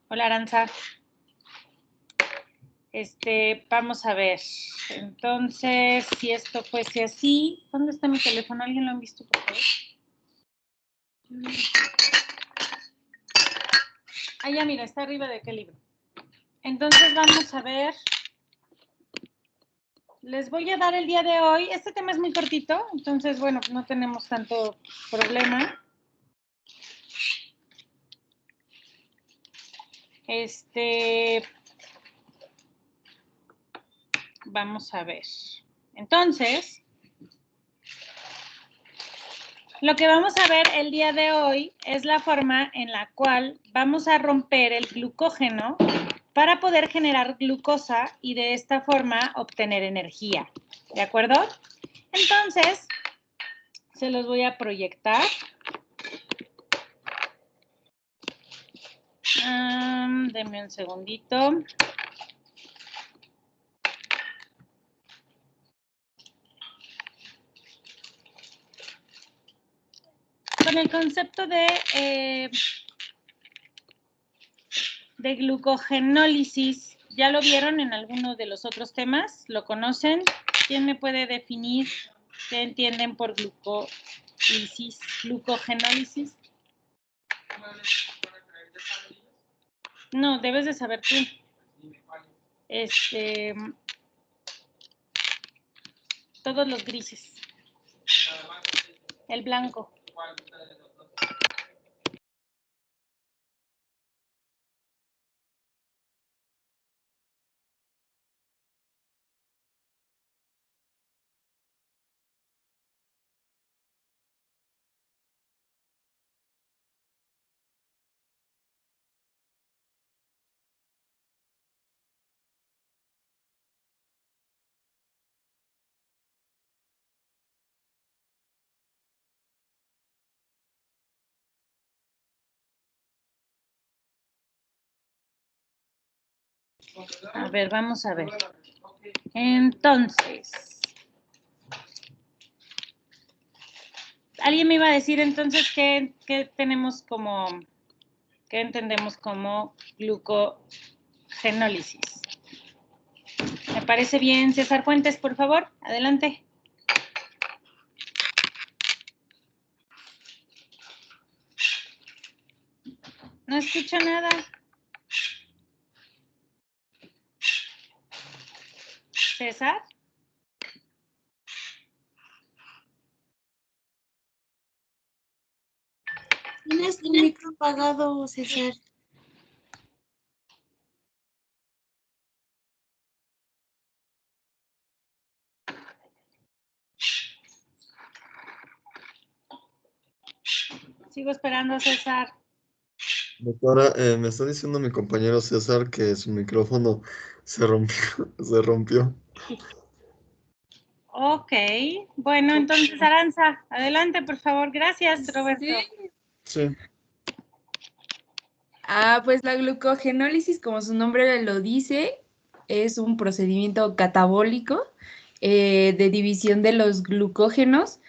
Hola, Aranza. Vamos a ver. Entonces, si esto fuese así, ¿dónde está mi teléfono? ¿Alguien lo ha visto, por favor? Ah, ya, mira, está arriba de aquel libro. Entonces, vamos a ver. Les voy a dar el día de hoy. Este tema es muy cortito, entonces, bueno, no tenemos tanto problema. Vamos a ver. Entonces, lo que vamos a ver el día de hoy es la forma en la cual vamos a romper el glucógeno para poder generar glucosa y de esta forma obtener energía. ¿De acuerdo? Entonces, se los voy a proyectar. Denme un segundito. Con el concepto de glucogenólisis, ¿ya lo vieron en alguno de los otros temas? ¿Lo conocen? ¿Quién me puede definir qué entienden por glucogenólisis? No, debes de saber tú. Todos los grises. El blanco. A ver, vamos a ver. Entonces, ¿alguien me iba a decir entonces qué tenemos como, qué entendemos como glucogenólisis? Me parece bien. César Fuentes, por favor, adelante. No escucho nada. César. Tienes tu micro apagado, César. Sigo esperando, César. Doctora, me está diciendo mi compañero César que su micrófono se rompió. Ok, bueno, entonces Aranza, adelante, por favor. Gracias, Roberto. Sí. Pues la glucogenólisis, como su nombre lo dice, es un procedimiento catabólico de división de los glucógenos.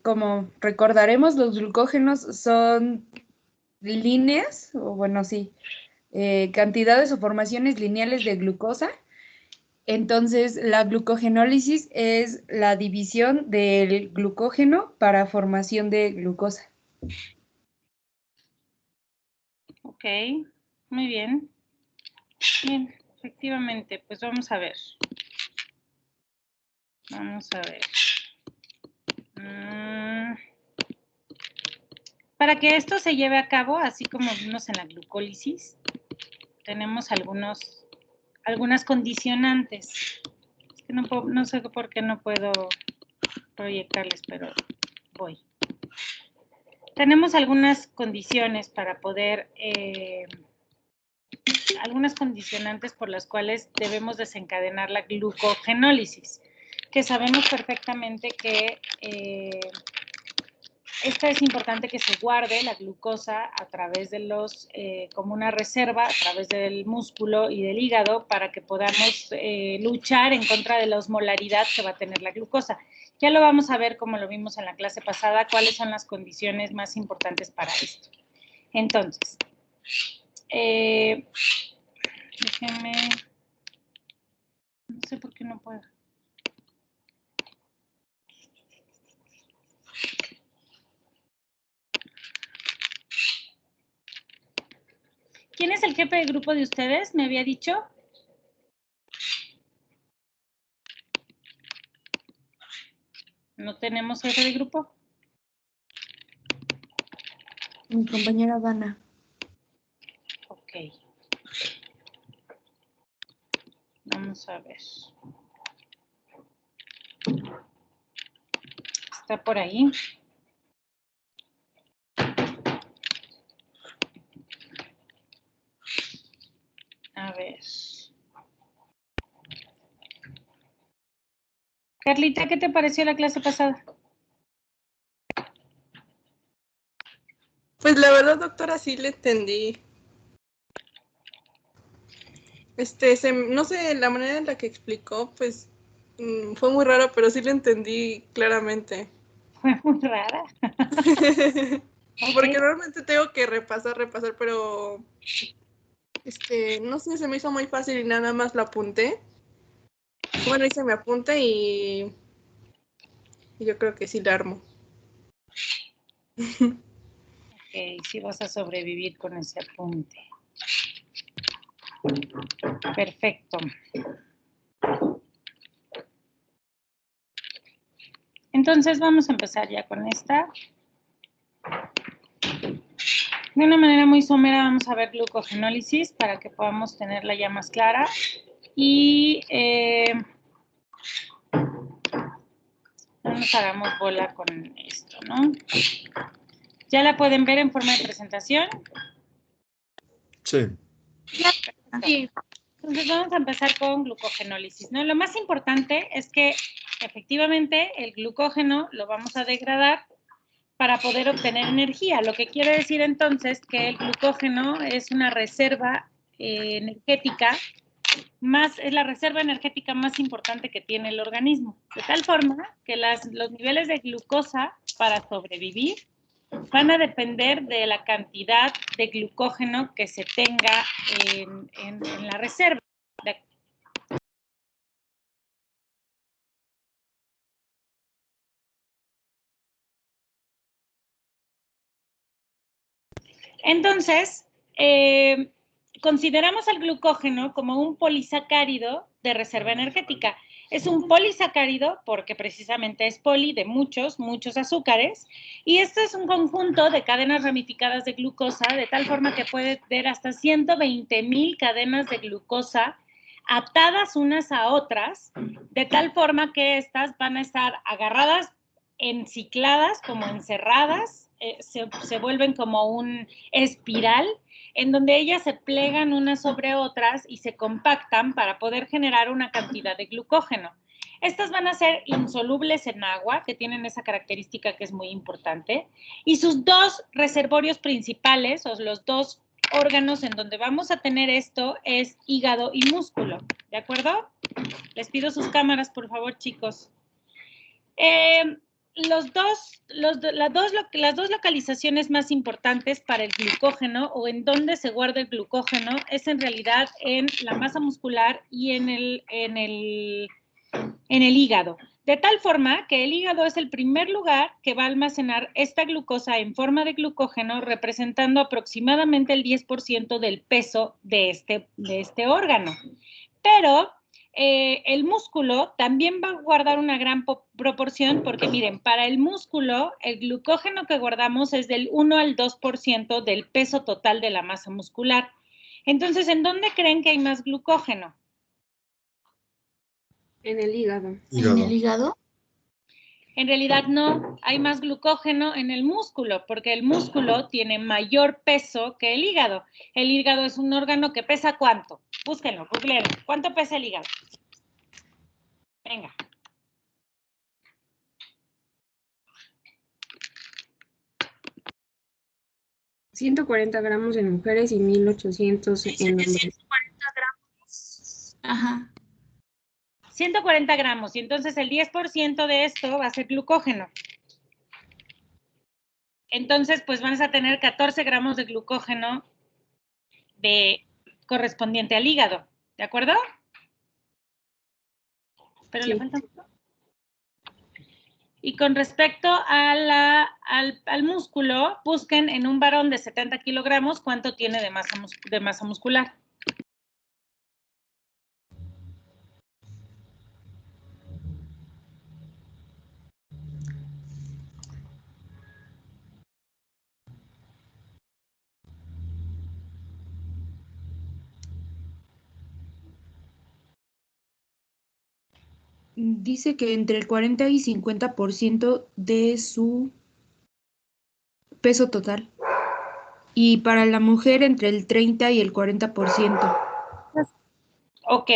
Como recordaremos, los glucógenos son líneas, o bueno, sí, cantidades o formaciones lineales de glucosa. Entonces, la glucogenólisis es la división del glucógeno para formación de glucosa. Ok, muy bien. Bien, efectivamente, pues vamos a ver. Vamos a ver. Para que esto se lleve a cabo, así como vimos en la glucólisis, tenemos algunas condicionantes. Es que no sé por qué no puedo proyectarles, pero voy. Tenemos algunas condiciones para poder, algunas condicionantes por las cuales debemos desencadenar la glucogenólisis, que sabemos perfectamente que esta es importante que se guarde la glucosa a través de como una reserva, a través del músculo y del hígado para que podamos luchar en contra de la osmolaridad que va a tener la glucosa. Ya lo vamos a ver como lo vimos en la clase pasada, cuáles son las condiciones más importantes para esto. Entonces, Déjenme. No sé por qué no puedo. ¿Quién es el jefe de grupo de ustedes? ¿Me había dicho? ¿No tenemos jefe de grupo? Mi compañera Dana. Ok. Vamos a ver. Está por ahí. A ver. Carlita, ¿qué te pareció la clase pasada? Pues la verdad, doctora, sí le entendí. No sé, la manera en la que explicó, pues fue muy rara, pero sí le entendí claramente. Fue muy rara. Porque Ok. normalmente tengo que repasar, pero no sé, se me hizo muy fácil y nada más lo apunté. Bueno, hice mi apunte y yo creo que sí la armo. Ok, sí vas a sobrevivir con ese apunte. Perfecto. Entonces vamos a empezar ya con esta. De una manera muy somera vamos a ver glucogenólisis para que podamos tenerla ya más clara. Y no nos hagamos bola con esto, ¿no? ¿Ya la pueden ver en forma de presentación? Sí. Sí. Entonces vamos a empezar con glucogenólisis, ¿no? Lo más importante es que efectivamente el glucógeno lo vamos a degradar para poder obtener energía, lo que quiere decir entonces que el glucógeno es una reserva energética es la reserva energética más importante que tiene el organismo, de tal forma que los niveles de glucosa para sobrevivir van a depender de la cantidad de glucógeno que se tenga en la reserva. Entonces, consideramos al glucógeno como un polisacárido de reserva energética. Es un polisacárido porque precisamente es poli de muchos azúcares, y esto es un conjunto de cadenas ramificadas de glucosa, de tal forma que puede tener hasta 120,000 cadenas de glucosa atadas unas a otras, de tal forma que estas van a estar agarradas, encicladas, como encerradas, se vuelven como un espiral, en donde ellas se plegan unas sobre otras y se compactan para poder generar una cantidad de glucógeno. Estas van a ser insolubles en agua, que tienen esa característica que es muy importante, y sus dos reservorios principales, o los dos órganos en donde vamos a tener esto, es hígado y músculo, ¿de acuerdo? Les pido sus cámaras, por favor, chicos. Las dos localizaciones más importantes para el glucógeno, o en donde se guarda el glucógeno, es en realidad en la masa muscular y en el hígado. De tal forma que el hígado es el primer lugar que va a almacenar esta glucosa en forma de glucógeno, representando aproximadamente el 10% del peso de este órgano. Pero el músculo también va a guardar una gran proporción, porque miren, para el músculo el glucógeno que guardamos es del 1 al 2% del peso total de la masa muscular. Entonces, ¿en dónde creen que hay más glucógeno? En el hígado. Hígado. ¿En el hígado? En realidad no, hay más glucógeno en el músculo, porque el músculo tiene mayor peso que el hígado. El hígado es un órgano que pesa ¿cuánto? Búsquenlo, googleenlo. ¿Cuánto pesa el hígado? Venga. $140 gramos en mujeres y 1,800 en hombres. 140 gramos. Ajá. 140 gramos, y entonces el 10% de esto va a ser glucógeno. Entonces, pues vas a tener 14 gramos de glucógeno correspondiente al hígado, ¿de acuerdo? Pero le Sí. falta mucho. Y con respecto a al músculo, busquen en un varón de 70 kilogramos cuánto tiene de masa muscular. Dice que entre el 40 y 50% de su peso total. Y para la mujer entre el 30 y el 40%. Ok,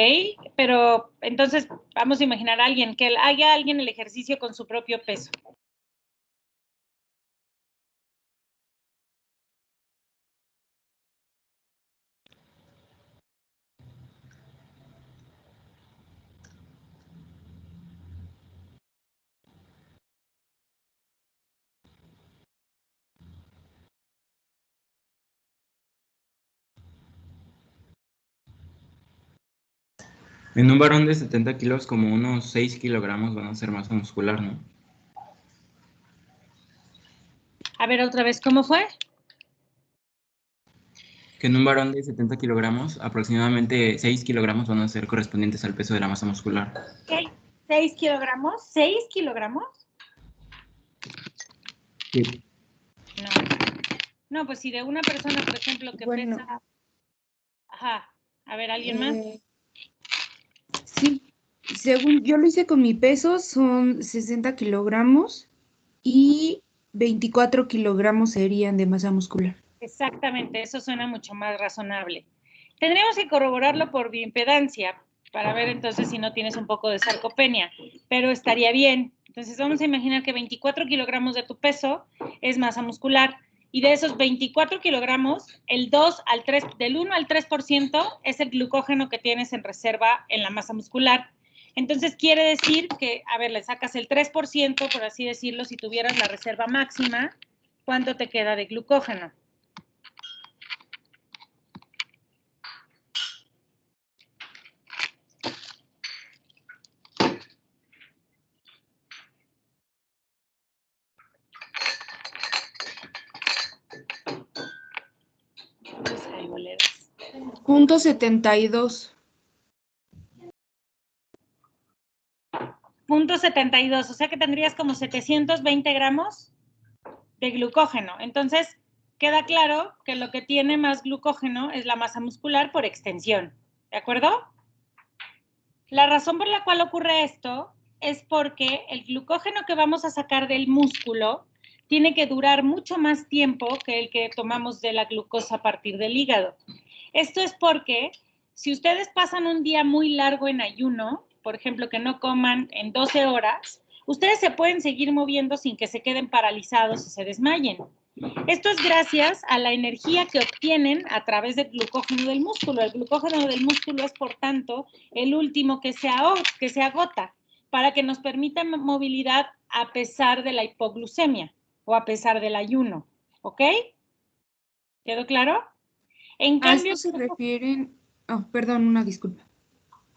pero entonces vamos a imaginar a alguien, que haga alguien el ejercicio con su propio peso. En un varón de 70 kilos, como unos 6 kilogramos van a ser masa muscular, ¿no? A ver, otra vez, ¿cómo fue? Que en un varón de 70 kilogramos, aproximadamente 6 kilogramos van a ser correspondientes al peso de la masa muscular. Okay. 6 kilogramos. ¿6 kilogramos? Sí. No, pues si de una persona, por ejemplo, que Bueno. pesa... Ajá. A ver, ¿alguien más? Sí, según yo lo hice con mi peso, son 60 kilogramos y 24 kilogramos serían de masa muscular. Exactamente, eso suena mucho más razonable. Tendríamos que corroborarlo por bioimpedancia para ver entonces si no tienes un poco de sarcopenia, pero estaría bien. Entonces vamos a imaginar que 24 kilogramos de tu peso es masa muscular y de esos 24 kilogramos, el 2 al 3, del 1 al 3% es el glucógeno que tienes en reserva en la masa muscular. Entonces quiere decir que, a ver, le sacas el 3%, por así decirlo, si tuvieras la reserva máxima, ¿cuánto te queda de glucógeno? Punto 72. Punto 72, o sea que tendrías como 720 gramos de glucógeno. Entonces, queda claro que lo que tiene más glucógeno es la masa muscular por extensión. ¿De acuerdo? La razón por la cual ocurre esto es porque el glucógeno que vamos a sacar del músculo tiene que durar mucho más tiempo que el que tomamos de la glucosa a partir del hígado. Esto es porque si ustedes pasan un día muy largo en ayuno, por ejemplo, que no coman en 12 horas, ustedes se pueden seguir moviendo sin que se queden paralizados y se desmayen. Esto es gracias a la energía que obtienen a través del glucógeno del músculo. El glucógeno del músculo es, por tanto, el último que se agota para que nos permita movilidad a pesar de la hipoglucemia o a pesar del ayuno. ¿Ok? ¿Quedó claro? En A cambio, esto se refieren... Oh, perdón, una disculpa.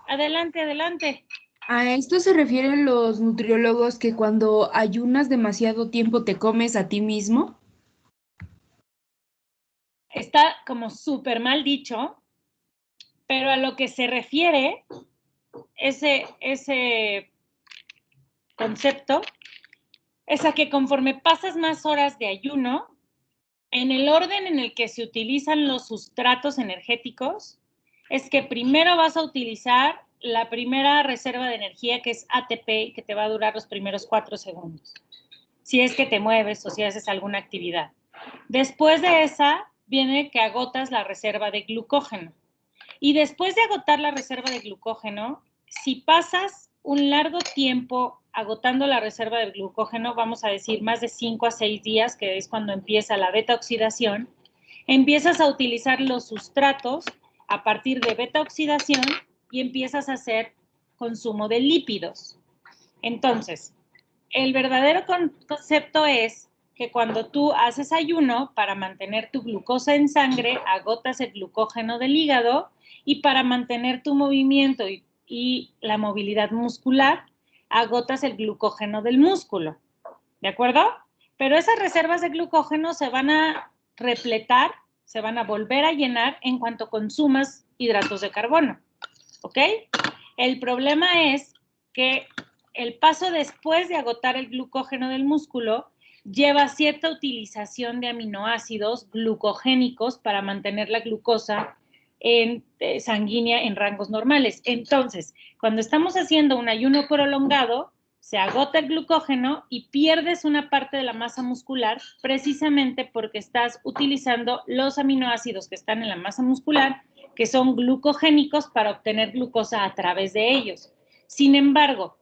adelante, adelante. A esto se refieren los nutriólogos que cuando ayunas demasiado tiempo te comes a ti mismo. Está como súper mal dicho, pero a lo que se refiere ese concepto es a que conforme pasas más horas de ayuno, en el orden en el que se utilizan los sustratos energéticos, es que primero vas a utilizar la primera reserva de energía, que es ATP, que te va a durar los primeros 4 segundos, si es que te mueves o si haces alguna actividad. Después de esa, viene que agotas la reserva de glucógeno. Y después de agotar la reserva de glucógeno, si pasas un largo tiempo agotando la reserva de glucógeno, vamos a decir más de 5 a 6 días, que es cuando empieza la beta-oxidación, empiezas a utilizar los sustratos a partir de beta-oxidación y empiezas a hacer consumo de lípidos. Entonces, el verdadero concepto es que cuando tú haces ayuno, para mantener tu glucosa en sangre, agotas el glucógeno del hígado, y para mantener tu movimiento y la movilidad muscular, agotas el glucógeno del músculo. ¿De acuerdo? Pero esas reservas de glucógeno se van a repletar, se van a volver a llenar en cuanto consumas hidratos de carbono. ¿Ok? El problema es que el paso después de agotar el glucógeno del músculo lleva cierta utilización de aminoácidos glucogénicos para mantener la glucosa sanguínea en rangos normales. Entonces, cuando estamos haciendo un ayuno prolongado, se agota el glucógeno y pierdes una parte de la masa muscular precisamente porque estás utilizando los aminoácidos que están en la masa muscular, que son glucogénicos, para obtener glucosa a través de ellos. Sin embargo,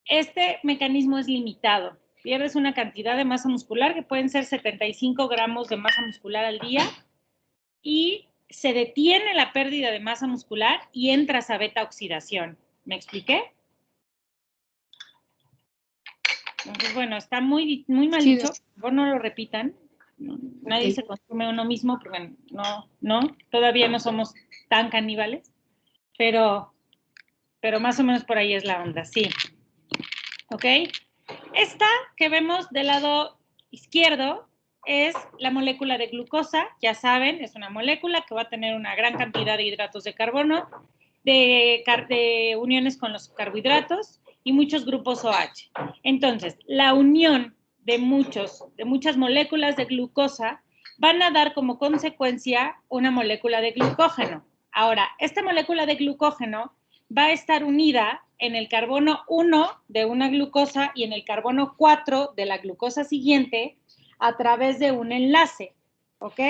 este mecanismo es limitado. Pierdes una cantidad de masa muscular que pueden ser 75 gramos de masa muscular al día y se detiene la pérdida de masa muscular y entras a beta oxidación. ¿Me expliqué? Entonces, bueno, está muy mal Sí, dicho. Por favor, no lo repitan. Nadie se consume uno mismo porque todavía no somos tan caníbales, pero más o menos por ahí es la onda, sí. ¿Ok? Esta que vemos del lado izquierdo es la molécula de glucosa. Ya saben, es una molécula que va a tener una gran cantidad de hidratos de carbono, de uniones con los carbohidratos y muchos grupos OH. Entonces, la unión de muchas moléculas de glucosa van a dar como consecuencia una molécula de glucógeno. Ahora, esta molécula de glucógeno va a estar unida en el carbono 1 de una glucosa y en el carbono 4 de la glucosa siguiente a través de un enlace, ¿ok?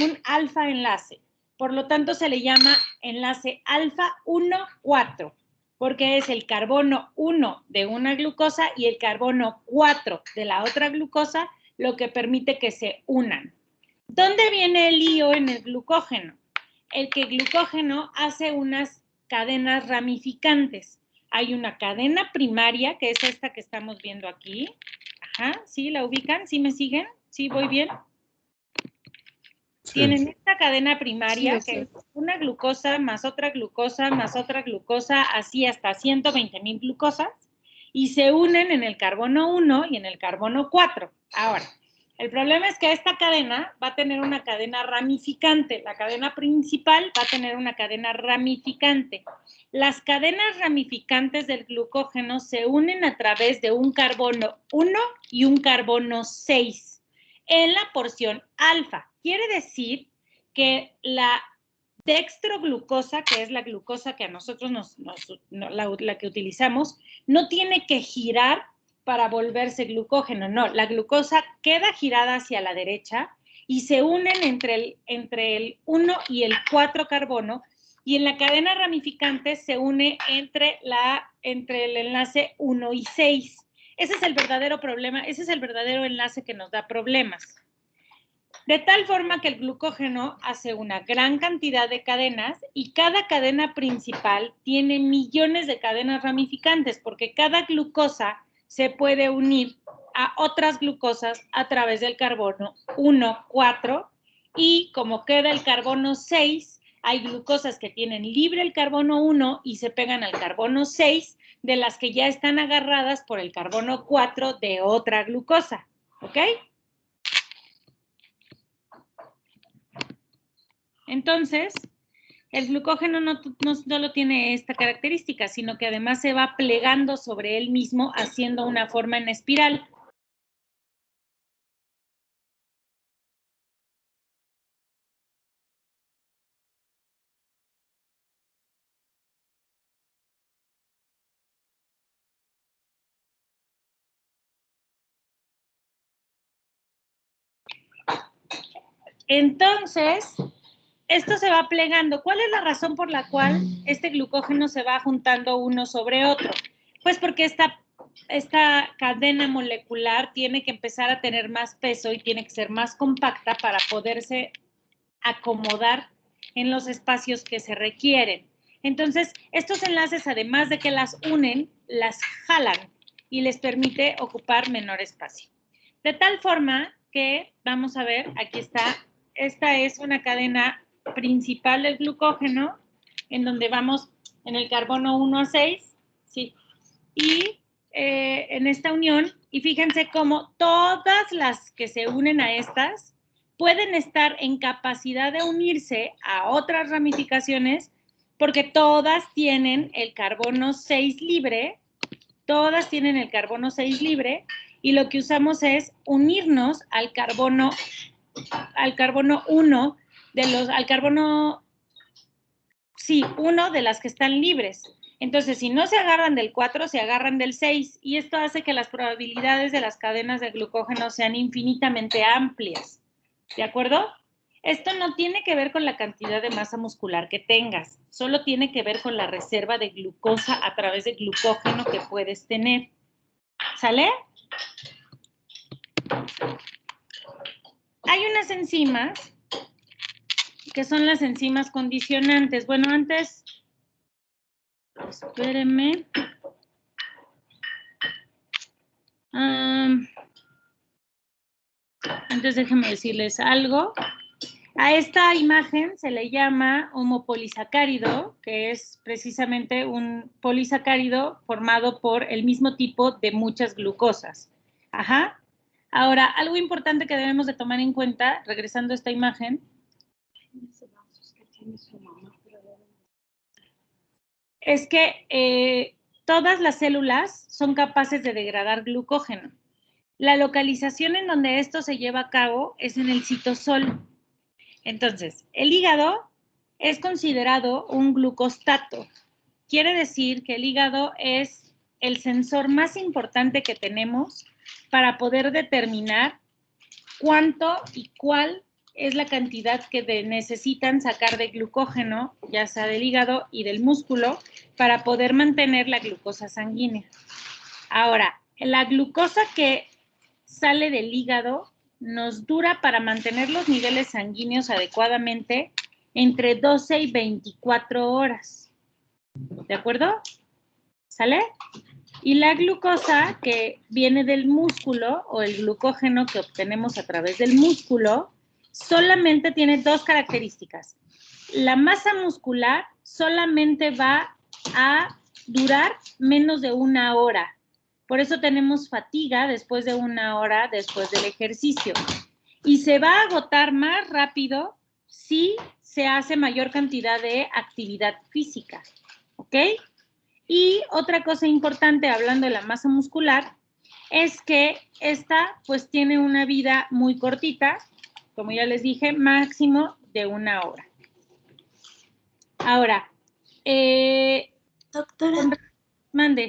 Un alfa enlace. Por lo tanto, se le llama enlace alfa 1,4, porque es el carbono 1 de una glucosa y el carbono 4 de la otra glucosa lo que permite que se unan. ¿Dónde viene el lío en el glucógeno? El que el glucógeno hace unas cadenas ramificantes. Hay una cadena primaria, que es esta que estamos viendo aquí. Ajá, ¿sí la ubican? ¿Sí me siguen? ¿Sí voy bien? Sí. Tienen esta cadena primaria, Sí, que es una glucosa más otra glucosa más otra glucosa, así hasta 120,000 glucosas, y se unen en el carbono 1 y en el carbono 4. Ahora, el problema es que esta cadena va a tener una cadena ramificante. La cadena principal va a tener una cadena ramificante. Las cadenas ramificantes del glucógeno se unen a través de un carbono 1 y un carbono 6 en la porción alfa. Quiere decir que la dextroglucosa, que es la glucosa que a nosotros la que utilizamos, no tiene que girar para volverse glucógeno, no, la glucosa queda girada hacia la derecha y se unen entre el 1 y el 4 carbono, y en la cadena ramificante se une entre el enlace 1 y 6. Ese es el verdadero problema, ese es el verdadero enlace que nos da problemas. De tal forma que el glucógeno hace una gran cantidad de cadenas y cada cadena principal tiene millones de cadenas ramificantes, porque cada glucosa se puede unir a otras glucosas a través del carbono 1, 4, y como queda el carbono 6, hay glucosas que tienen libre el carbono 1 y se pegan al carbono 6, de las que ya están agarradas por el carbono 4 de otra glucosa, ¿ok? Entonces, el glucógeno no solo tiene esta característica, sino que además se va plegando sobre él mismo haciendo una forma en espiral. Entonces, esto se va plegando. ¿Cuál es la razón por la cual este glucógeno se va juntando uno sobre otro? Pues porque esta cadena molecular tiene que empezar a tener más peso y tiene que ser más compacta para poderse acomodar en los espacios que se requieren. Entonces, estos enlaces, además de que las unen, las jalan y les permite ocupar menor espacio. De tal forma que, vamos a ver, aquí está, esta es una cadena principal del glucógeno, en donde vamos en el carbono 1 a 6, ¿sí? Y en esta unión, y fíjense cómo todas las que se unen a estas pueden estar en capacidad de unirse a otras ramificaciones porque todas tienen el carbono 6 libre, todas tienen el carbono 6 libre, y lo que usamos es unirnos al carbono 1 1 de las que están libres. Entonces, si no se agarran del 4, se agarran del 6, y esto hace que las probabilidades de las cadenas de glucógeno sean infinitamente amplias. ¿De acuerdo? Esto no tiene que ver con la cantidad de masa muscular que tengas, solo tiene que ver con la reserva de glucosa a través de glucógeno que puedes tener. ¿Sale? Hay unas enzimas que son las enzimas condicionantes. Bueno, antes, espérenme. Antes déjenme decirles algo. A esta imagen se le llama homopolisacárido, que es precisamente un polisacárido formado por el mismo tipo de muchas glucosas. Ajá. Ahora, algo importante que debemos de tomar en cuenta, regresando a esta imagen, es que todas las células son capaces de degradar glucógeno. La localización en donde esto se lleva a cabo es en el citosol. Entonces, el hígado es considerado un glucostato. Quiere decir que el hígado es el sensor más importante que tenemos para poder determinar cuánto y cuál es la cantidad que necesitan sacar de glucógeno, ya sea del hígado y del músculo, para poder mantener la glucosa sanguínea. Ahora, la glucosa que sale del hígado nos dura para mantener los niveles sanguíneos adecuadamente entre 12 y 24 horas. ¿De acuerdo? ¿Sale? Y la glucosa que viene del músculo o el glucógeno que obtenemos a través del músculo solamente tiene dos características. La masa muscular solamente va a durar menos de 1 hora. Por eso tenemos fatiga después de 1 hora después del ejercicio. Y se va a agotar más rápido si se hace mayor cantidad de actividad física. ¿Ok? Y otra cosa importante, hablando de la masa muscular, es que esta pues tiene una vida muy cortita, como ya les dije, máximo de 1 hora. Ahora, Doctora, mande.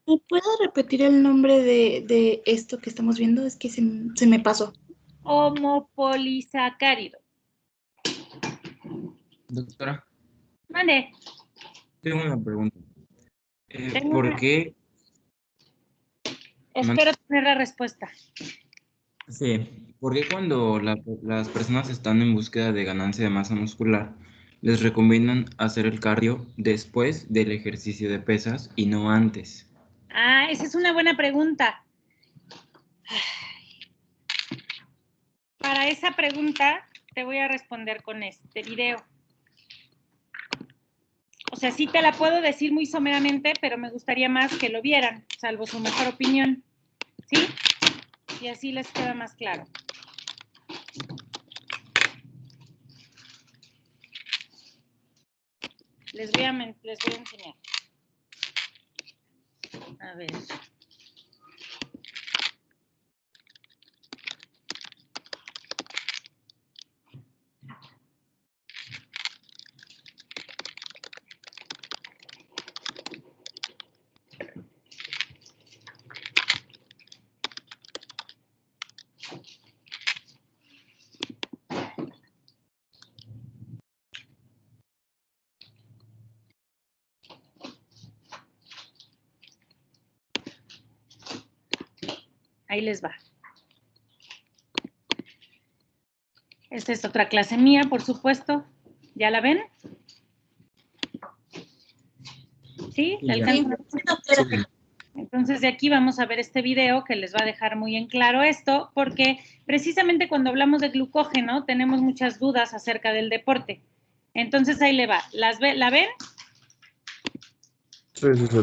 ¿me puede repetir el nombre de esto que estamos viendo? Es que se me pasó. Homopolisacárido. Doctora, Mande. tengo una pregunta. Tengo ¿Por una- qué? Espero tener la respuesta. Sí, ¿por qué cuando las personas están en búsqueda de ganancia de masa muscular, les recomiendan hacer el cardio después del ejercicio de pesas y no antes? Ah, esa es una buena pregunta. Para esa pregunta te voy a responder con este video. O sea, sí te la puedo decir muy someramente, pero me gustaría más que lo vieran, salvo su mejor opinión. ¿Sí? Y así les queda más claro. Les voy a enseñar. A ver. Ahí les va. Esta es otra clase mía, por supuesto. ¿Ya la ven? ¿Sí? ¿La Sí, ya. alcanzan a ver? Sí, doctora. Entonces de aquí vamos a ver este video que les va a dejar muy en claro esto, porque precisamente cuando hablamos de glucógeno tenemos muchas dudas acerca del deporte. Entonces ahí le va. ¿La ven? Sí, sí, sí.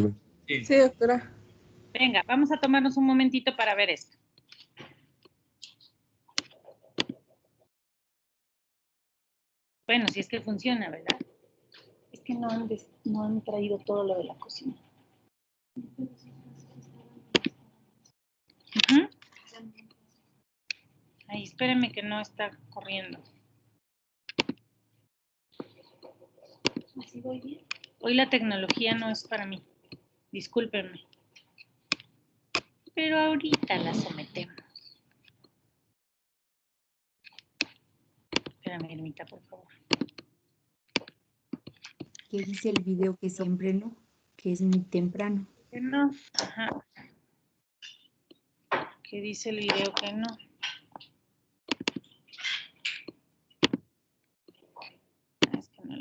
Sí. Sí, doctora. Venga, vamos a tomarnos un momentito para ver esto. Bueno, si es que funciona, ¿verdad? Es que no han traído todo lo de la cocina. Ujú. Ay, espérenme que no está corriendo. ¿Así voy bien? Hoy la tecnología no es para mí. Discúlpenme. Pero ahorita la sometemos. Espérame, Ermita, por favor. ¿Qué dice el video que siempre no? Que es muy temprano. Que no. Ajá. ¿Qué dice el video que no? Es que no.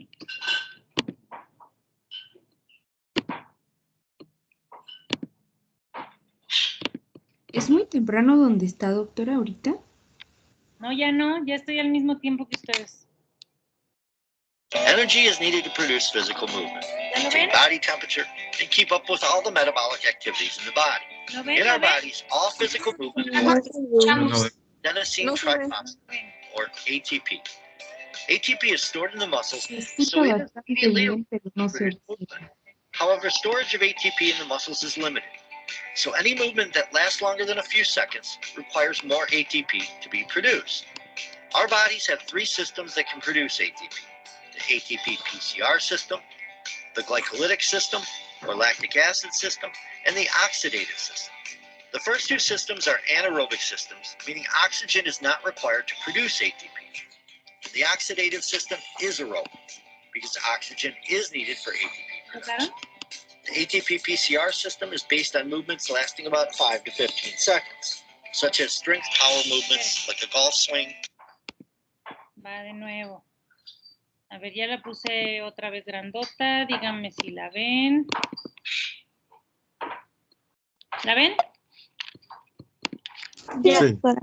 ¿Es muy temprano donde está, doctora, ahorita? No, ya estoy al mismo tiempo que ustedes. Energy is needed to produce physical movement, ¿Ya lo maintain ven? body temperature, and keep up with all the metabolic activities in the body. ¿Lo ven? In ¿Lo our ven? bodies, all physical movement No relies escuchamos. on adenosine No se ve. triphosphate, or ATP. ATP is stored in the muscles, Se escucha so it is bastante immediately bien, pero no se produce observa. movement. However, storage of ATP in the muscles is limited. So any movement that lasts longer than a few seconds requires more ATP to be produced. Our bodies have three systems that can produce ATP. The ATP-PCR system, the glycolytic system, or lactic acid system, and the oxidative system. The first two systems are anaerobic systems, meaning oxygen is not required to produce ATP. The oxidative system is aerobic, because oxygen is needed for ATP production. ¿Tocaron? The ATP-PCR system is based on movements lasting about 5 to 15 seconds, such as strength power movements like a golf swing. Va de nuevo. A ver, ya la puse otra vez grandota. Díganme si la ven. ¿La ven? Sí, Sí. doctora.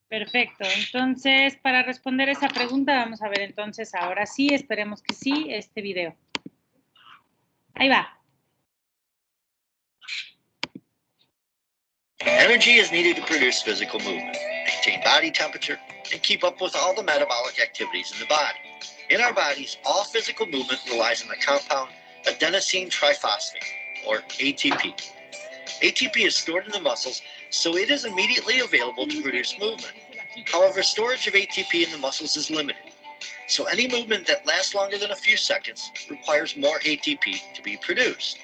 Perfecto. Entonces, para responder esa pregunta, vamos a ver entonces ahora sí, esperemos que sí, este video. Ahí va. Energy is needed to produce physical movement, maintain body temperature, and keep up with all the metabolic activities in the body. In our bodies, all physical movement relies on the compound adenosine triphosphate, or ATP. ATP is stored in the muscles, so it is immediately available to produce movement. However, storage of ATP in the muscles is limited. So any movement that lasts longer than a few seconds requires more ATP to be produced.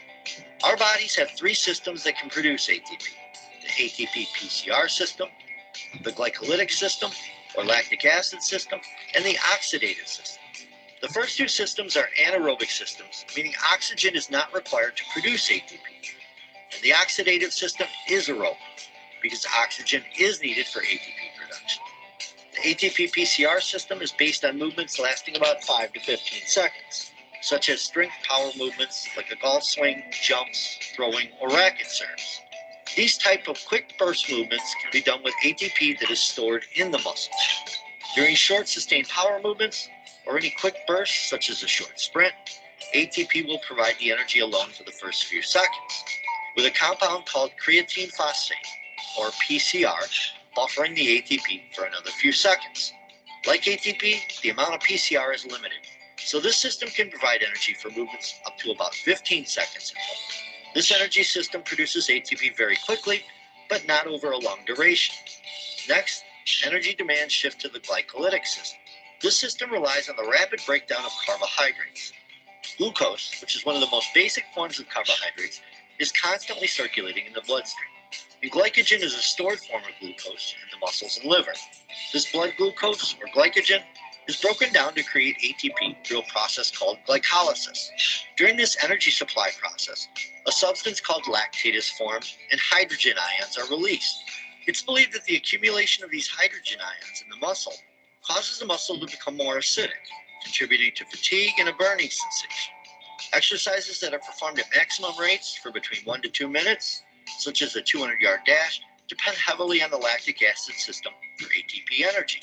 Our bodies have three systems that can produce ATP. The ATP-PCR system, the glycolytic system, or lactic acid system, and the oxidative system. The first two systems are anaerobic systems, meaning oxygen is not required to produce ATP. And the oxidative system is aerobic, because oxygen is needed for ATP production. The ATP-PCR system is based on movements lasting about 5 to 15 seconds, such as strength power movements like a golf swing, jumps, throwing, or racket serves. These type of quick burst movements can be done with ATP that is stored in the muscles. During short sustained power movements, or any quick bursts such as a short sprint, ATP will provide the energy alone for the first few seconds, with a compound called creatine phosphate, or PCR, buffering the ATP for another few seconds. Like ATP, the amount of PCR is limited, so this system can provide energy for movements up to about 15 seconds in total. This energy system produces ATP very quickly, but not over a long duration. Next, energy demands shift to the glycolytic system. This system relies on the rapid breakdown of carbohydrates. Glucose, which is one of the most basic forms of carbohydrates, is constantly circulating in the bloodstream. And glycogen is a stored form of glucose in the muscles and liver. This blood glucose, or glycogen, is broken down to create ATP through a process called glycolysis. During this energy supply process, a substance called lactate is formed and hydrogen ions are released. It's believed that the accumulation of these hydrogen ions in the muscle causes the muscle to become more acidic, contributing to fatigue and a burning sensation. Exercises that are performed at maximum rates for between 1 to 2 minutes such as the 200-yard dash, depend heavily on the lactic acid system for ATP energy.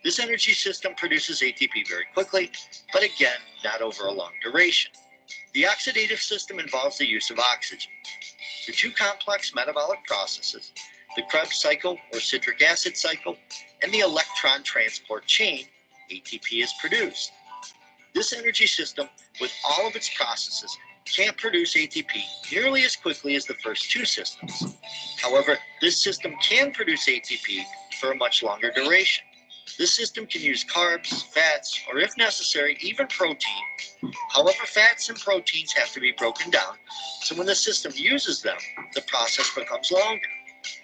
This energy system produces ATP very quickly, but again, not over a long duration. The oxidative system involves the use of oxygen. Through two complex metabolic processes, the Krebs cycle or citric acid cycle, and the electron transport chain, ATP is produced. This energy system, with all of its processes, can't produce ATP nearly as quickly as the first two systems. However, this system can produce ATP for a much longer duration. This system can use carbs, fats, or if necessary, even protein. However, fats and proteins have to be broken down, so when the system uses them, the process becomes longer.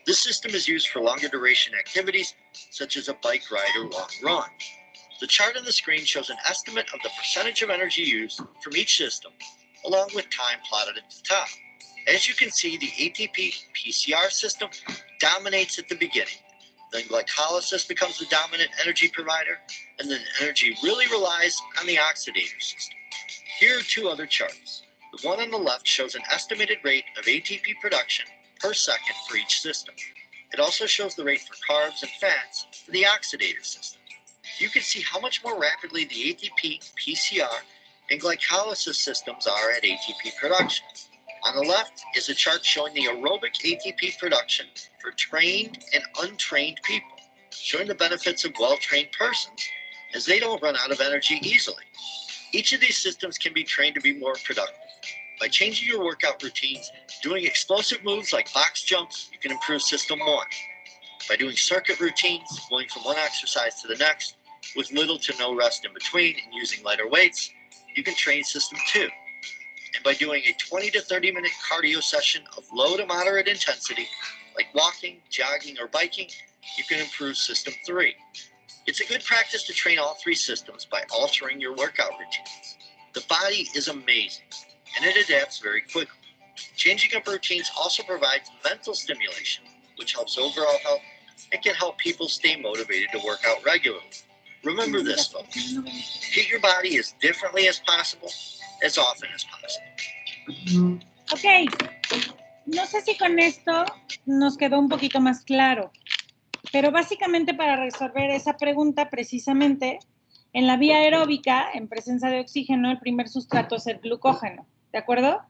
This system is used for longer duration activities, such as a bike ride or long run. The chart on the screen shows an estimate of the percentage of energy used from each system, along with time plotted at the top. As you can see, the ATP-PCR system dominates at the beginning. Then glycolysis becomes the dominant energy provider, and then energy really relies on the oxidative system. Here are two other charts. The one on the left shows an estimated rate of ATP production per second for each system. It also shows the rate for carbs and fats for the oxidative system. You can see how much more rapidly the ATP, PCR, and glycolysis systems are at ATP production. On the left is a chart showing the aerobic ATP production for trained and untrained people, showing the benefits of well-trained persons as they don't run out of energy easily. Each of these systems can be trained to be more productive. By changing your workout routines, doing explosive moves like box jumps, you can improve System 1. By doing circuit routines, going from one exercise to the next, with little to no rest in between and using lighter weights, you can train System 2. And by doing a 20 to 30 minute cardio session of low to moderate intensity, like walking, jogging, or biking, you can improve System 3. It's a good practice to train all three systems by altering your workout routines. The body is amazing, and it adapts very quickly. Changing up routines also provides mental stimulation, which helps overall health and can help people stay motivated to work out regularly. Remember this, folks. Treat your body as differently as possible, as often as possible. Ok, no sé si con esto nos quedó un poquito más claro, pero básicamente para resolver esa pregunta precisamente, en la vía aeróbica, en presencia de oxígeno, el primer sustrato es el glucógeno, ¿de acuerdo?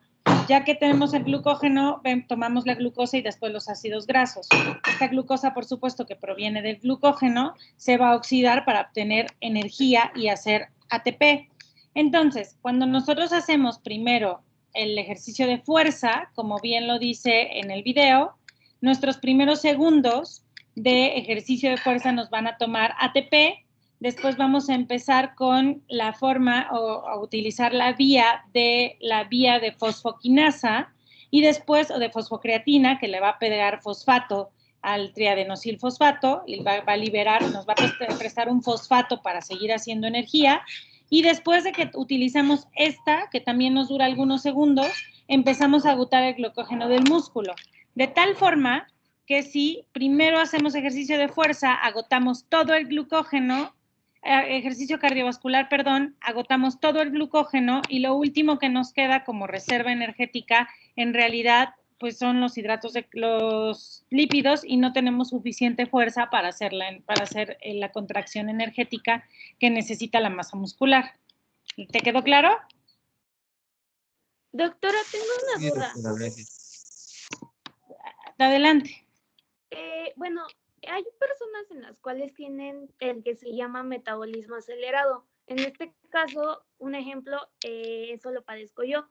Ya que tenemos el glucógeno, tomamos la glucosa y después los ácidos grasos. Esta glucosa, por supuesto, que proviene del glucógeno, se va a oxidar para obtener energía y hacer ATP. Entonces, cuando nosotros hacemos primero el ejercicio de fuerza, como bien lo dice en el video, nuestros primeros segundos de ejercicio de fuerza nos van a tomar ATP. Después vamos a empezar con la forma o a utilizar la vía de fosfoquinasa y después, o de fosfocreatina, que le va a pegar fosfato al triadenosilfosfato y va a liberar, nos va a prestar un fosfato para seguir haciendo energía. Y después de que utilizamos esta, que también nos dura algunos segundos, empezamos a agotar el glucógeno del músculo. De tal forma que si primero hacemos ejercicio de fuerza, agotamos todo el glucógeno, ejercicio cardiovascular, perdón, agotamos todo el glucógeno y lo último que nos queda como reserva energética en realidad pues son los los lípidos y no tenemos suficiente fuerza para hacer la contracción energética que necesita la masa muscular. ¿Te quedó claro? Doctora, tengo una Sí, duda. doctora, gracias. Adelante. Bueno, hay personas en las cuales tienen el que se llama metabolismo acelerado. En este caso, un ejemplo, eso lo padezco yo.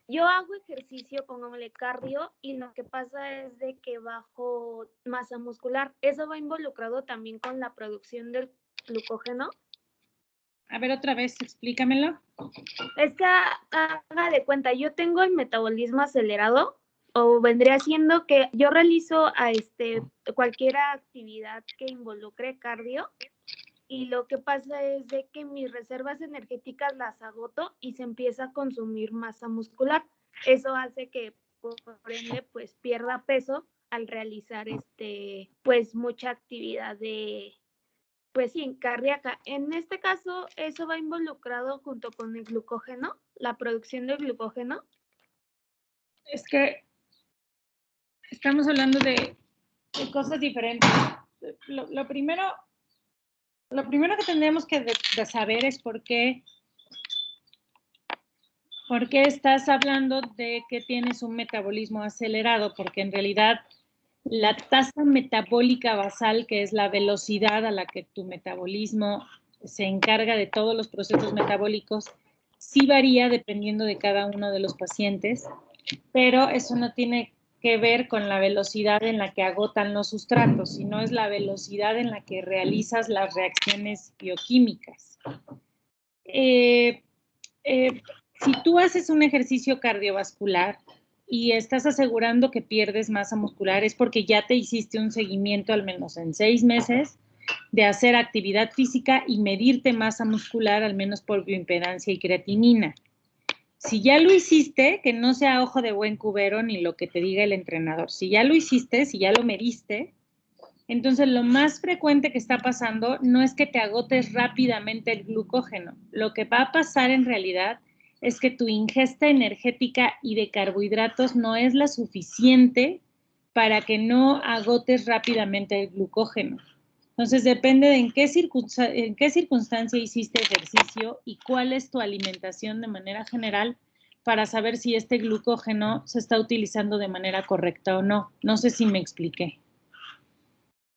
Yo hago ejercicio, pongámosle cardio, y lo que pasa es de que bajo masa muscular. ¿Eso va involucrado también con la producción del glucógeno? A ver, otra vez, explícamelo. Es que haga de cuenta, yo tengo el metabolismo acelerado, o vendría siendo que yo realizo cualquier actividad que involucre cardio, y lo que pasa es de que mis reservas energéticas las agoto y se empieza a consumir masa muscular. Eso hace que, por ende, pues pierda peso al realizar pues mucha actividad pues sí, cardíaca. En este caso, ¿eso va involucrado junto con el glucógeno, la producción de glucógeno? Es que estamos hablando de cosas diferentes. Lo primero que tendríamos que de saber es por qué estás hablando de que tienes un metabolismo acelerado, porque en realidad la tasa metabólica basal, que es la velocidad a la que tu metabolismo se encarga de todos los procesos metabólicos, sí varía dependiendo de cada uno de los pacientes, pero eso no tiene que ver con la velocidad en la que agotan los sustratos, sino es la velocidad en la que realizas las reacciones bioquímicas. Si tú haces un ejercicio cardiovascular y estás asegurando que pierdes masa muscular, es porque ya te hiciste un seguimiento al menos en 6 meses de hacer actividad física y medirte masa muscular al menos por bioimpedancia y creatinina. Si ya lo hiciste, que no sea ojo de buen cubero ni lo que te diga el entrenador. Si ya lo hiciste, si ya lo mediste, entonces lo más frecuente que está pasando no es que te agotes rápidamente el glucógeno. Lo que va a pasar en realidad es que tu ingesta energética y de carbohidratos no es la suficiente para que no agotes rápidamente el glucógeno. Entonces depende de en qué circunstancia hiciste ejercicio y cuál es tu alimentación de manera general para saber si este glucógeno se está utilizando de manera correcta o no. No sé si me expliqué.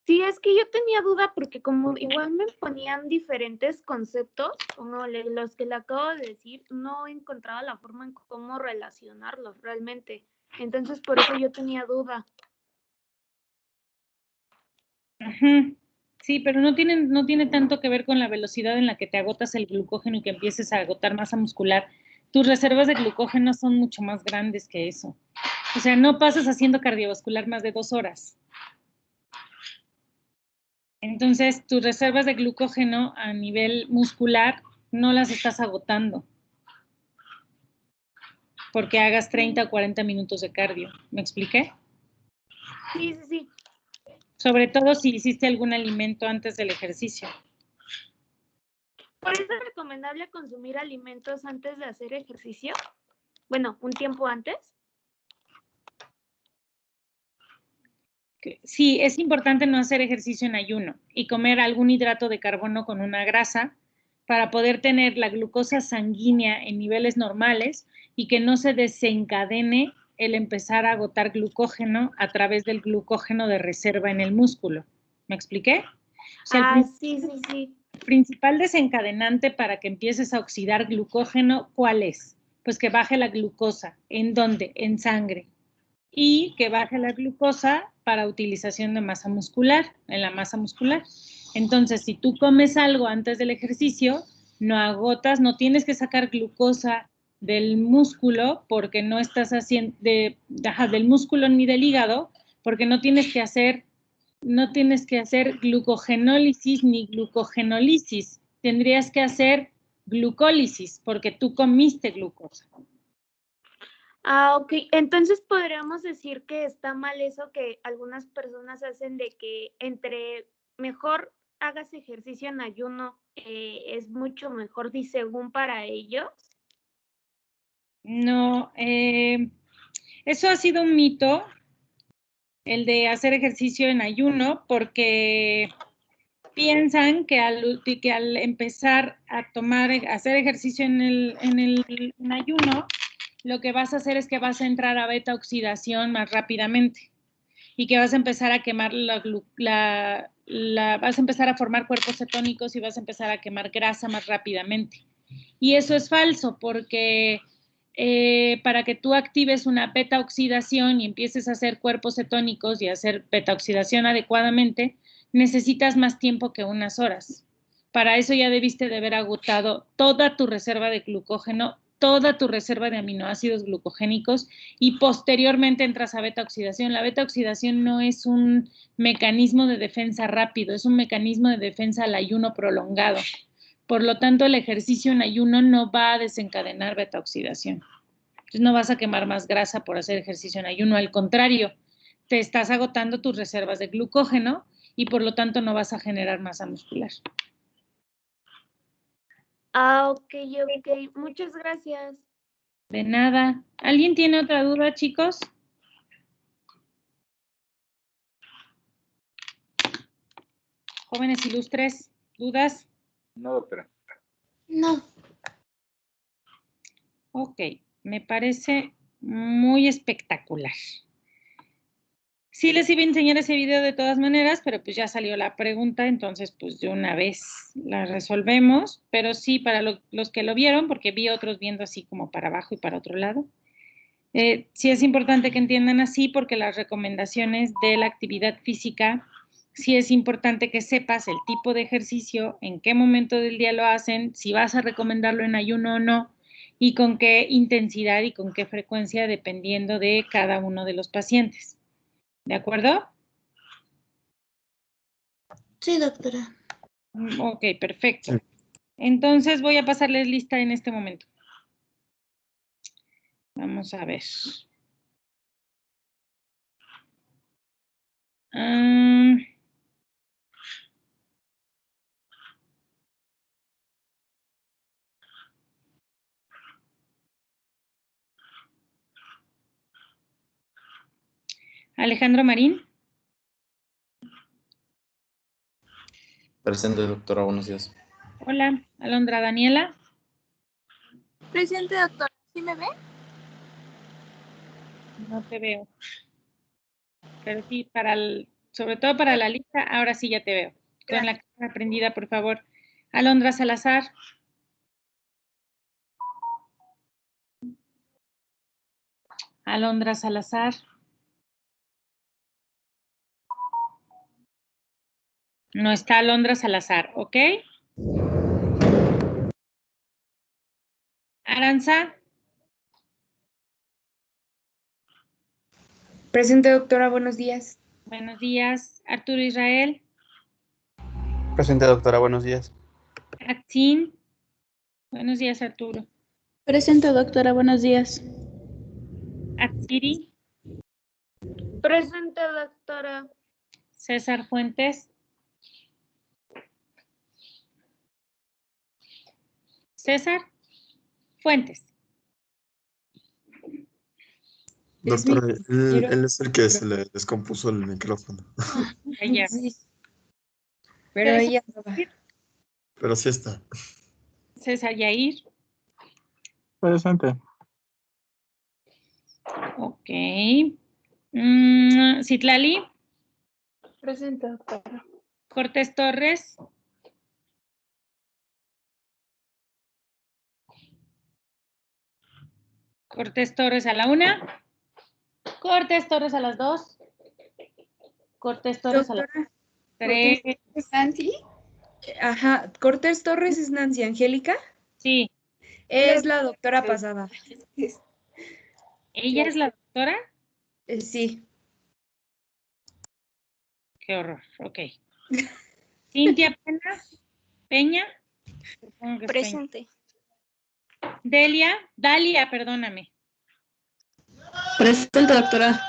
Sí, es que yo tenía duda porque como igual me ponían diferentes conceptos, como los que le acabo de decir, no encontraba la forma en cómo relacionarlos realmente. Entonces, por eso yo tenía duda. Ajá. Sí, pero no tiene tanto que ver con la velocidad en la que te agotas el glucógeno y que empieces a agotar masa muscular. Tus reservas de glucógeno son mucho más grandes que eso. O sea, no pasas haciendo cardiovascular más de 2 horas. Entonces, tus reservas de glucógeno a nivel muscular no las estás agotando porque hagas 30 o 40 minutos de cardio. ¿Me expliqué? Sí, sí, sí. Sobre todo si hiciste algún alimento antes del ejercicio. ¿Por eso es recomendable consumir alimentos antes de hacer ejercicio? Bueno, un tiempo antes. Sí, es importante no hacer ejercicio en ayuno y comer algún hidrato de carbono con una grasa para poder tener la glucosa sanguínea en niveles normales y que no se desencadene el empezar a agotar glucógeno a través del glucógeno de reserva en el músculo. ¿Me expliqué? O sea, Sí, sí, sí. El principal desencadenante para que empieces a oxidar glucógeno, ¿cuál es? Pues que baje la glucosa. ¿En dónde? En sangre. Y que baje la glucosa para utilización de masa muscular, en la masa muscular. Entonces, si tú comes algo antes del ejercicio, no agotas, no tienes que sacar glucosa del músculo porque no estás haciendo del músculo ni del hígado, porque no tienes que hacer glucogenólisis ni glucogenólisis. Tendrías que hacer glucólisis porque tú comiste glucosa. Ok. Entonces podríamos decir que está mal eso que algunas personas hacen de que entre mejor hagas ejercicio en ayuno es mucho mejor y según para ellos. No, eso ha sido un mito, el de hacer ejercicio en ayuno, porque piensan que al empezar a hacer ejercicio en ayuno, lo que vas a hacer es que vas a entrar a beta oxidación más rápidamente y que vas a empezar a quemar vas a empezar a formar cuerpos cetónicos y vas a empezar a quemar grasa más rápidamente. Y eso es falso porque para que tú actives una beta oxidación y empieces a hacer cuerpos cetónicos y a hacer beta oxidación adecuadamente, necesitas más tiempo que unas horas. Para eso ya debiste de haber agotado toda tu reserva de glucógeno, toda tu reserva de aminoácidos glucogénicos y posteriormente entras a beta oxidación. La beta oxidación no es un mecanismo de defensa rápido, es un mecanismo de defensa al ayuno prolongado. Por lo tanto, el ejercicio en ayuno no va a desencadenar beta oxidación. Entonces no vas a quemar más grasa por hacer ejercicio en ayuno, al contrario, te estás agotando tus reservas de glucógeno y por lo tanto no vas a generar masa muscular. Ok. Muchas gracias. De nada. ¿Alguien tiene otra duda, chicos? Jóvenes ilustres, ¿dudas? No, doctora. No. Ok, me parece muy espectacular. Sí les iba a enseñar ese video de todas maneras, pero pues ya salió la pregunta, entonces pues de una vez la resolvemos, pero sí para los que lo vieron, porque vi otros viendo así como para abajo y para otro lado. Sí es importante que entiendan así porque las recomendaciones de la actividad física, sí es importante que sepas el tipo de ejercicio, en qué momento del día lo hacen, si vas a recomendarlo en ayuno o no, y con qué intensidad y con qué frecuencia dependiendo de cada uno de los pacientes. ¿De acuerdo? Sí, doctora. Ok, perfecto. Entonces voy a pasarles lista en este momento. Vamos a ver. Alejandro Marín. Presente, doctora, buenos días. Hola, Alondra Daniela. Presente, doctora. ¿Sí me ve? No te veo. Pero sí, sobre todo para la lista, ahora sí ya te veo. Con la cámara prendida, por favor. Alondra Salazar. Alondra Salazar. No está Alondra Salazar, ¿ok? Aranza. Presente, doctora, buenos días. Buenos días. Arturo Israel. Presente, doctora, buenos días. Atzin. Buenos días, Arturo. Presente, doctora. Buenos días. Atsiri. Presente, doctora. César Fuentes. César Fuentes. Doctora, él es el que se le descompuso el micrófono. Ella. Sí. Pero ella no va. Pero sí está. César Yair. Presente. Ok. Citlali. Presente, doctora. Cortés Torres. Cortés Torres a la 1. Cortés Torres a las 2. Cortés Torres a las Doctora, 3. ¿es Nancy? Ajá, Cortés Torres es Nancy Angélica. Sí. Es la doctora pasada. ¿Ella es la doctora? Sí. Qué horror. Ok. Cintia Peña. Supongo que es Peña. Presente. Dalia, perdóname. Presente, doctora.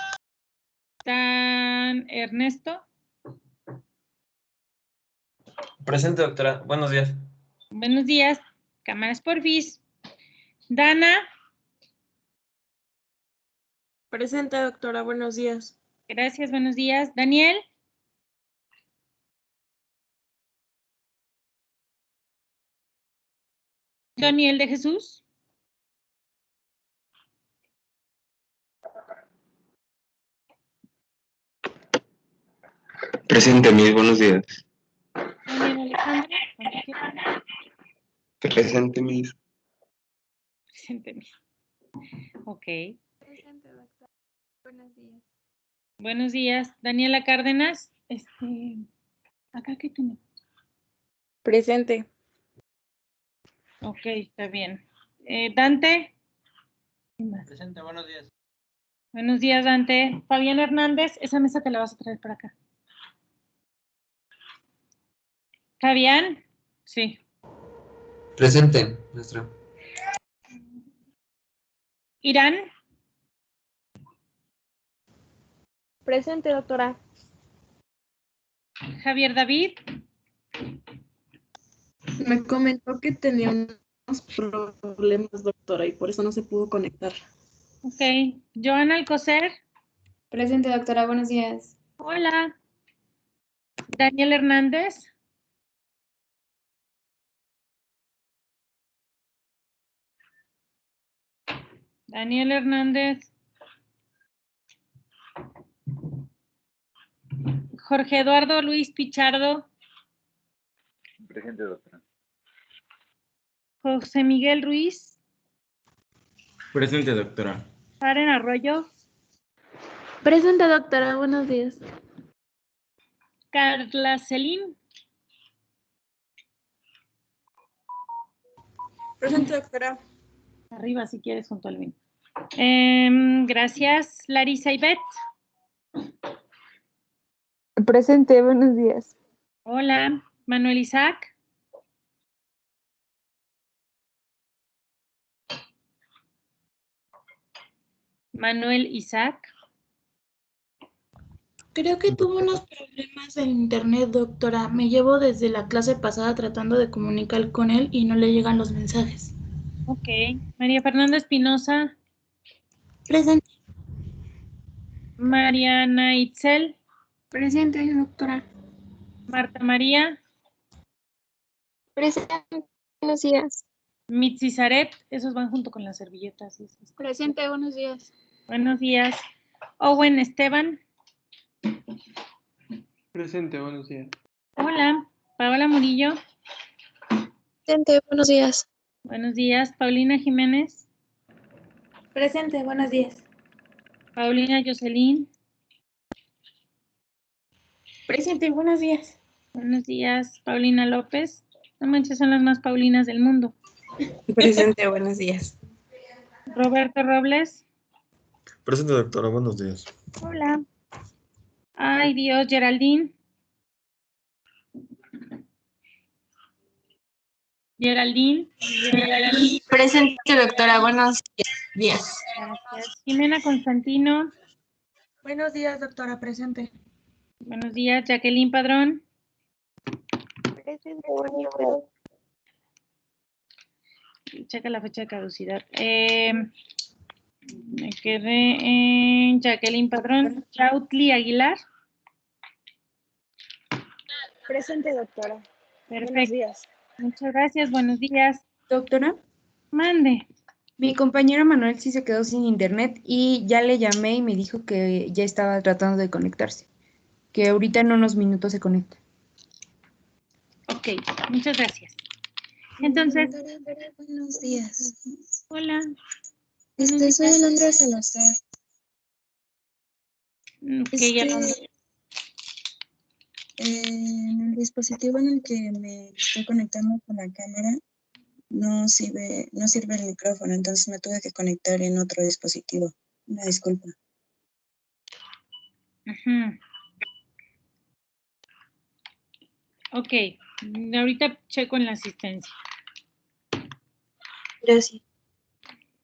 Tan Ernesto. Presente, doctora, buenos días. Buenos días. Cámaras porfis. Dana. Presente, doctora. Buenos días. Gracias, buenos días. Daniel. Daniel de Jesús. Presente, Miss, buenos días. Daniel Alejandro. cuando quiera. Presente, Miss. Presente. Ok. Presente, doctora. Buenos días. Buenos días. Daniela Cárdenas. Acá qué tenemos. Presente. Ok, está bien. Dante. Presente, buenos días. Buenos días, Dante. Fabián Hernández, esa mesa te la vas a traer para acá. Fabián. Sí. Presente, maestra. Irán. Presente, doctora. Javier David. Me comentó que tenía unos problemas, doctora, y por eso no se pudo conectar. Ok. Joana Alcocer. Presente, doctora, buenos días. Hola. Daniel Hernández. Daniel Hernández. Jorge Eduardo Luis Pichardo. Presente, doctora. José Miguel Ruiz. Presente, doctora. Karen Arroyo. Presente, doctora. Buenos días. Carla Celín. Presente, doctora. Arriba, si quieres, junto al mío. Gracias. Larisa Ivette. Presente, buenos días. Hola. Manuel Isaac. Manuel Isaac. Creo que tuvo unos problemas en internet, doctora. Me llevo desde la clase pasada tratando de comunicar con él y no le llegan los mensajes. Ok. María Fernanda Espinosa. Presente. Mariana Itzel. Presente, doctora. Marta María. Presente, buenos días. Mitzi Zaret. Esos van junto con las servilletas. Presente, buenos días. Buenos días. Owen Esteban. Presente, buenos días. Hola. Paola Murillo. Presente, buenos días. Buenos días. Paulina Jiménez. Presente, buenos días. Paulina Jocelyn. Presente, buenos días. Buenos días. Paulina López. No manches, son las más Paulinas del mundo. Presente, buenos días. Roberto Robles. Presente, doctora. Buenos días. Hola. Ay, Dios, Geraldine. Geraldine. Presente, doctora. Buenos días. Gracias. Jimena Constantino. Buenos días, doctora. Presente. Buenos días. Jacqueline Padrón. Presente, buenos días. Checa la fecha de caducidad. Me quedé en Jacqueline Padrón. Chautli Aguilar. Presente, doctora. Perfecto. Buenos días. Muchas gracias. Buenos días. Doctora, Mande. mi compañero Manuel sí se quedó sin internet y ya le llamé y me dijo que ya estaba tratando de conectarse, que ahorita en unos minutos se conecta. Ok, muchas gracias. Entonces, Doctora, buenos días. hola. Soy Alondra Salazar. Que ya no... En el dispositivo en el que me estoy conectando con la cámara no sirve el micrófono, entonces me tuve que conectar en otro dispositivo. Una disculpa. Ok, ahorita checo en la asistencia. Gracias.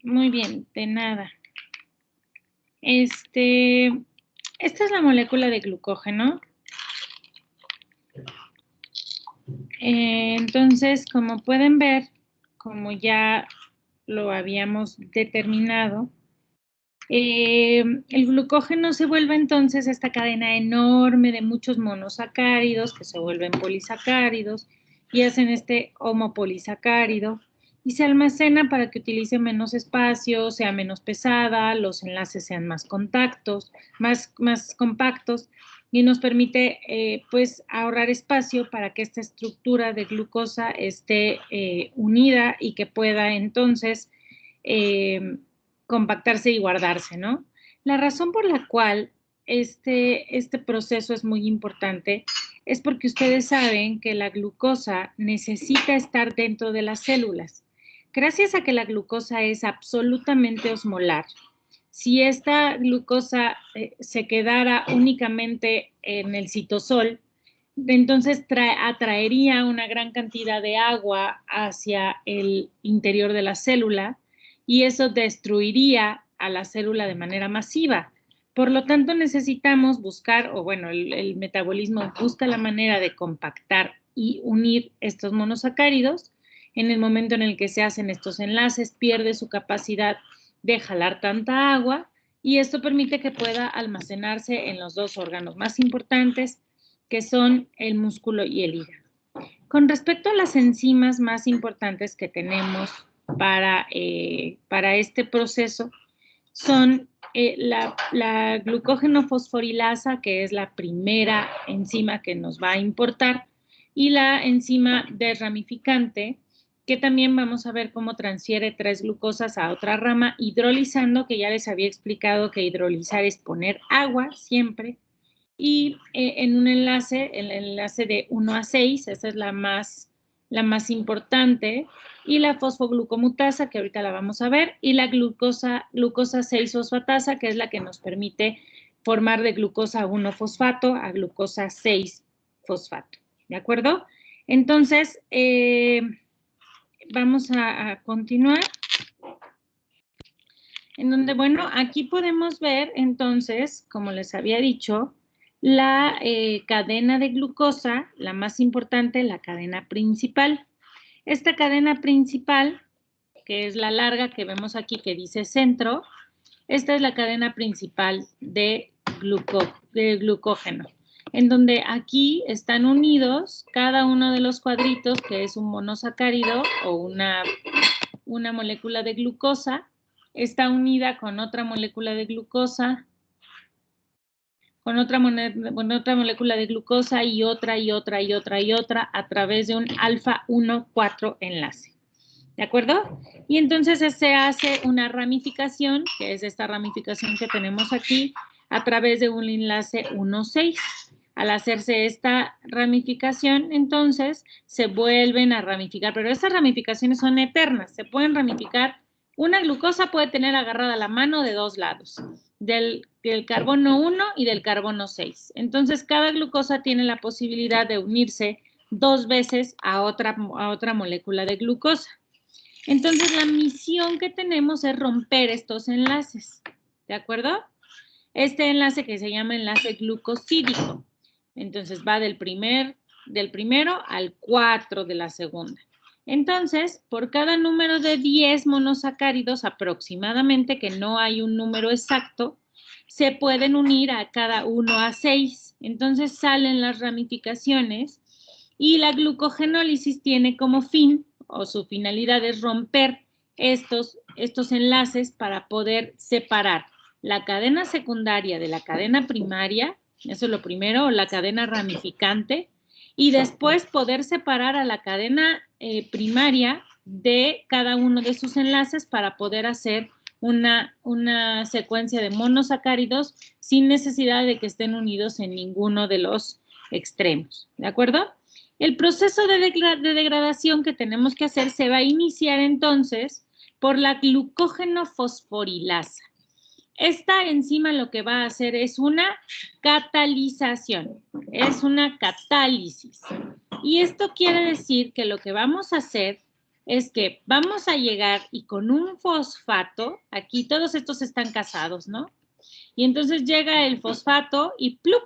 Muy bien, de nada. Esta es la molécula de glucógeno. Entonces, como pueden ver, como ya lo habíamos determinado, el glucógeno se vuelve entonces esta cadena enorme de muchos monosacáridos que se vuelven polisacáridos y hacen este homopolisacárido y se almacena para que utilice menos espacio, sea menos pesada, los enlaces sean más compactos y nos permite pues ahorrar espacio para que esta estructura de glucosa esté unida y que pueda entonces compactarse y guardarse, ¿no? La razón por la cual este proceso es muy importante es porque ustedes saben que la glucosa necesita estar dentro de las células. Gracias a que la glucosa es absolutamente osmolar, si esta glucosa se quedara únicamente en el citosol, entonces atraería una gran cantidad de agua hacia el interior de la célula y eso destruiría a la célula de manera masiva. Por lo tanto, necesitamos buscar, o bueno, el metabolismo busca la manera de compactar y unir estos monosacáridos. En el momento en el que se hacen estos enlaces, pierde su capacidad de jalar tanta agua y esto permite que pueda almacenarse en los dos órganos más importantes, que son el músculo y el hígado. Con respecto a las enzimas más importantes que tenemos para este proceso son la glucógeno fosforilasa, que es la primera enzima que nos va a importar, y la enzima desramificante, que también vamos a ver cómo transfiere 3 glucosas a otra rama, hidrolizando, que ya les había explicado que hidrolizar es poner agua siempre, y en un enlace, el enlace de 1 a 6, esa es la más importante, y la fosfoglucomutasa, que ahorita la vamos a ver, y la glucosa 6-fosfatasa, que es la que nos permite formar de glucosa 1-fosfato a glucosa 6-fosfato, ¿de acuerdo? Entonces, vamos a continuar. En donde, bueno, aquí podemos ver, entonces, como les había dicho, la cadena de glucosa, la más importante, la cadena principal. Esta cadena principal, que es la larga que vemos aquí que dice centro, esta es la cadena principal de glucógeno, en donde aquí están unidos cada uno de los cuadritos, que es un monosacárido o una molécula de glucosa, está unida con otra molécula de glucosa, con otra molécula de glucosa y otra a través de un alfa 1,4 enlace. ¿De acuerdo? Y entonces se hace una ramificación, que es esta ramificación que tenemos aquí, a través de un enlace 1,6. Al hacerse esta ramificación, entonces se vuelven a ramificar, pero estas ramificaciones son eternas, se pueden ramificar. Una glucosa puede tener agarrada la mano de 2 lados, del carbono 1 y del carbono 6. Entonces, cada glucosa tiene la posibilidad de unirse 2 veces a otra molécula de glucosa. Entonces, la misión que tenemos es romper estos enlaces, ¿de acuerdo? Este enlace que se llama enlace glucosídico. Entonces, va del primero al 4 de la segunda. Entonces, por cada número de 10 monosacáridos aproximadamente, que no hay un número exacto, se pueden unir a cada 1 a 6. Entonces salen las ramificaciones y la glucogenólisis tiene como fin, o su finalidad es romper estos enlaces para poder separar la cadena secundaria de la cadena primaria, eso es lo primero, o la cadena ramificante, y después poder separar a la cadena primaria de cada uno de sus enlaces para poder hacer una secuencia de monosacáridos sin necesidad de que estén unidos en ninguno de los extremos, ¿de acuerdo? El proceso de degradación que tenemos que hacer se va a iniciar entonces por la glucógeno fosforilasa. Esta enzima lo que va a hacer es una catalización, es una catálisis. Y esto quiere decir que lo que vamos a hacer es que vamos a llegar y con un fosfato, aquí todos estos están casados, ¿no? Y entonces llega el fosfato y ¡plup!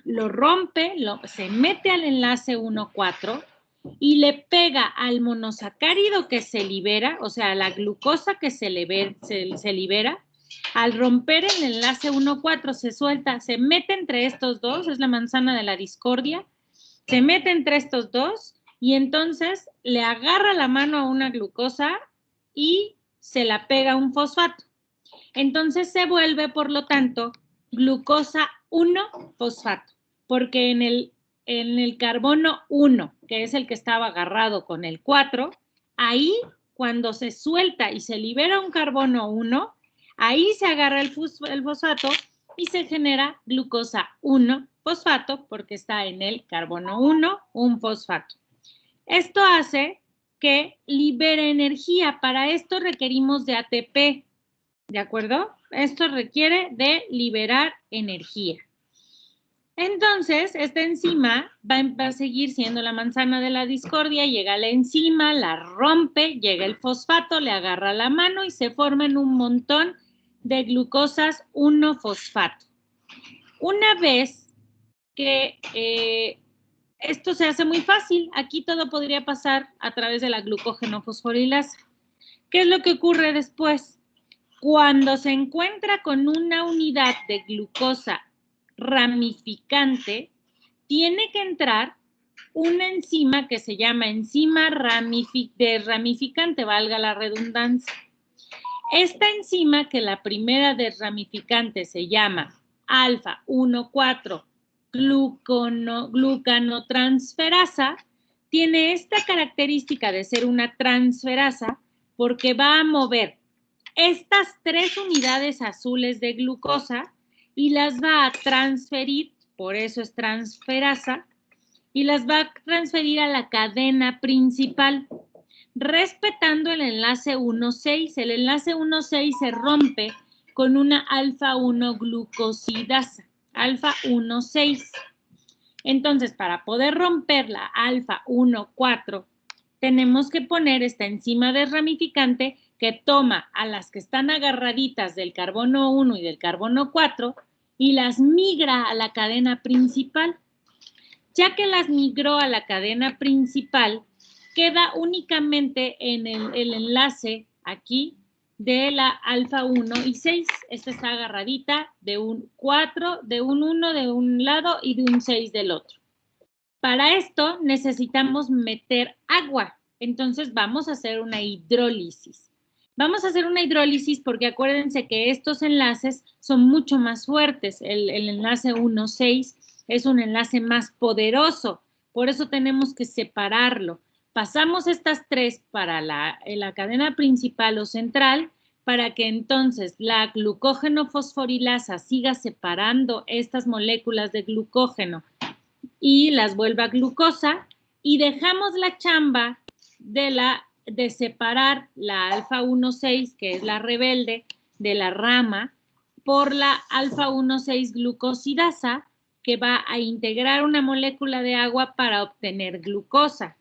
Lo rompe, se mete al enlace 1,4 y le pega al monosacárido que se libera, o sea, la glucosa que se libera. Al romper el enlace 1,4 se suelta, se mete entre estos dos, es la manzana de la discordia, se mete entre estos dos y entonces le agarra la mano a una glucosa y se la pega a un fosfato. Entonces se vuelve, por lo tanto, glucosa 1-fosfato, porque en el carbono 1, que es el que estaba agarrado con el 4, ahí cuando se suelta y se libera un carbono 1, ahí se agarra el fosfato y se genera glucosa 1-fosfato porque está en el carbono 1, un fosfato. Esto hace que libere energía. Para esto requerimos de ATP, ¿de acuerdo? Esto requiere de liberar energía. Entonces, esta enzima va a seguir siendo la manzana de la discordia, llega la enzima, la rompe, llega el fosfato, le agarra la mano y se forman un montón de glucosas 1-fosfato. Una vez que esto se hace muy fácil, aquí todo podría pasar a través de la glucógeno fosforilasa. ¿Qué es lo que ocurre después? Cuando se encuentra con una unidad de glucosa ramificante, tiene que entrar una enzima que se llama enzima desramificante, valga la redundancia. Esta enzima, que la primera desramificante se llama alfa 1,4 glucanotransferasa, tiene esta característica de ser una transferasa porque va a mover estas 3 unidades azules de glucosa y las va a transferir, por eso es transferasa, y las va a transferir a la cadena principal, respetando el enlace 1,6. El enlace 1,6 se rompe con una alfa 1 glucosidasa, alfa 1,6. Entonces, para poder romper la alfa 1,4, tenemos que poner esta enzima desramificante que toma a las que están agarraditas del carbono 1 y del carbono 4 y las migra a la cadena principal. Ya que las migró a la cadena principal, queda únicamente en el enlace aquí de la alfa 1 y 6. Esta está agarradita de un 4, de un 1 de un lado y de un 6 del otro. Para esto necesitamos meter agua. Entonces vamos a hacer una hidrólisis. Vamos a hacer una hidrólisis porque acuérdense que estos enlaces son mucho más fuertes. El enlace 1,6 es un enlace más poderoso. Por eso tenemos que separarlo. Pasamos estas 3 para la cadena principal o central para que entonces la glucógeno fosforilasa siga separando estas moléculas de glucógeno y las vuelva glucosa, y dejamos la chamba de separar la alfa 1,6, que es la rebelde de la rama, por la alfa 1,6 glucosidasa, que va a integrar una molécula de agua para obtener glucosa.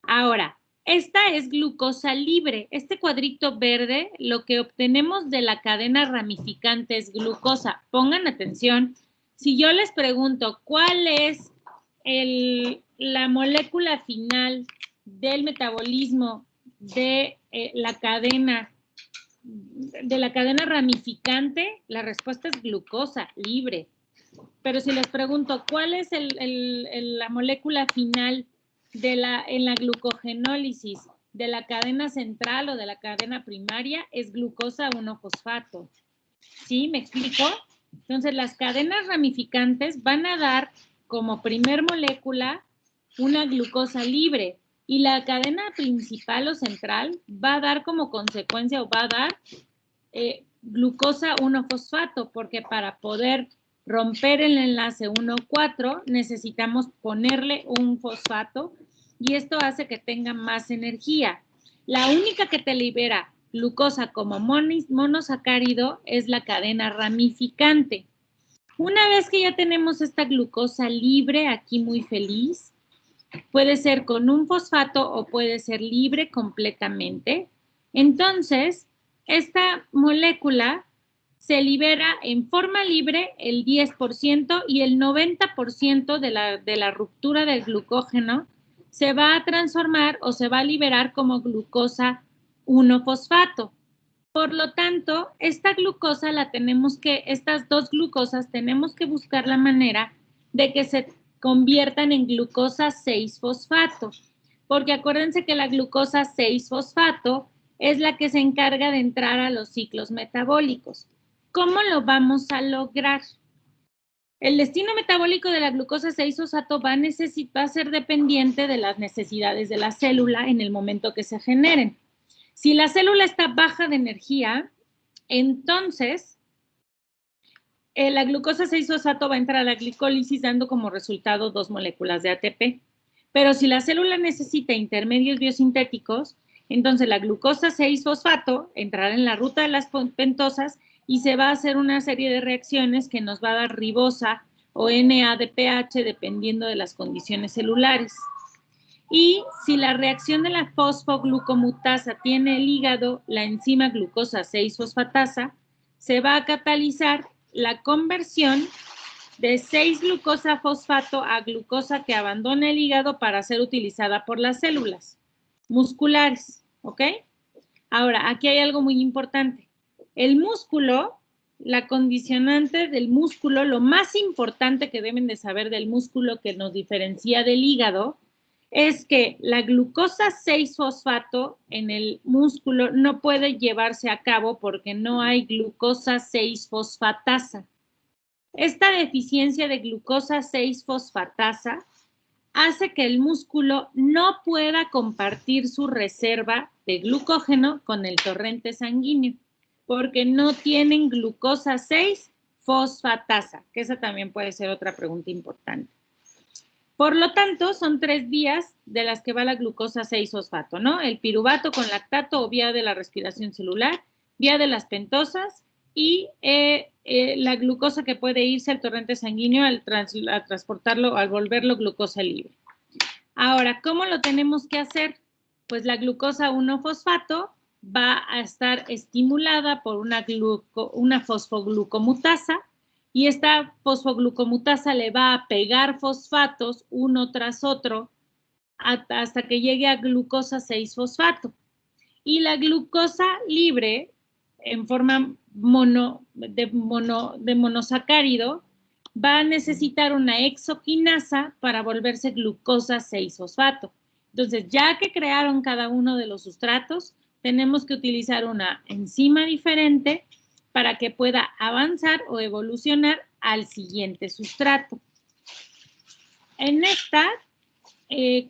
Ahora, esta es glucosa libre. Este cuadrito verde, lo que obtenemos de la cadena ramificante es glucosa. Pongan atención. Si yo les pregunto cuál es la molécula final del metabolismo de la cadena ramificante, la respuesta es glucosa libre. Pero si les pregunto cuál es la molécula final en la glucogenólisis de la cadena central o de la cadena primaria, es glucosa 1-fosfato. ¿Sí? ¿Me explico? Entonces, las cadenas ramificantes van a dar como primer molécula una glucosa libre y la cadena principal o central va a dar como consecuencia o va a dar glucosa 1-fosfato, porque para poder romper el enlace 1,4 necesitamos ponerle un fosfato y esto hace que tenga más energía. La única que te libera glucosa como monosacárido es la cadena ramificante. Una vez que ya tenemos esta glucosa libre aquí muy feliz, puede ser con un fosfato o puede ser libre completamente. Entonces, esta molécula se libera en forma libre el 10% y el 90% de la ruptura del glucógeno se va a transformar o se va a liberar como glucosa 1-fosfato. Por lo tanto, esta glucosa estas dos glucosas tenemos que buscar la manera de que se conviertan en glucosa 6-fosfato, porque acuérdense que la glucosa 6-fosfato es la que se encarga de entrar a los ciclos metabólicos. ¿Cómo lo vamos a lograr? El destino metabólico de la glucosa 6-fosfato va a ser dependiente de las necesidades de la célula en el momento que se generen. Si la célula está baja de energía, entonces la glucosa 6-fosfato va a entrar a la glicólisis dando como resultado 2 moléculas de ATP. Pero si la célula necesita intermedios biosintéticos, entonces la glucosa 6-fosfato entrará en la ruta de las pentosas y se va a hacer una serie de reacciones que nos va a dar ribosa o NADPH dependiendo de las condiciones celulares. Y si la reacción de la fosfoglucomutasa tiene el hígado, la enzima glucosa 6-fosfatasa, se va a catalizar la conversión de 6-glucosa-fosfato a glucosa que abandona el hígado para ser utilizada por las células musculares, ¿ok? Ahora, aquí hay algo muy importante. El músculo, la condicionante del músculo, lo más importante que deben de saber del músculo que nos diferencia del hígado, es que la glucosa 6-fosfato en el músculo no puede llevarse a cabo porque no hay glucosa 6-fosfatasa. Esta deficiencia de glucosa 6-fosfatasa hace que el músculo no pueda compartir su reserva de glucógeno con el torrente sanguíneo, porque no tienen glucosa 6-fosfatasa, que esa también puede ser otra pregunta importante. Por lo tanto, son 3 vías de las que va la glucosa 6-fosfato, ¿no? El piruvato con lactato o vía de la respiración celular, vía de las pentosas y la glucosa que puede irse al torrente sanguíneo al transportarlo, al volverlo glucosa libre. Ahora, ¿cómo lo tenemos que hacer? Pues la glucosa 1-fosfato va a estar estimulada por una fosfoglucomutasa y esta fosfoglucomutasa le va a pegar fosfatos uno tras otro hasta que llegue a glucosa 6-fosfato. Y la glucosa libre, en forma de monosacárido, va a necesitar una exoquinasa para volverse glucosa 6-fosfato. Entonces, ya que crearon cada uno de los sustratos, tenemos que utilizar una enzima diferente para que pueda avanzar o evolucionar al siguiente sustrato. En esta,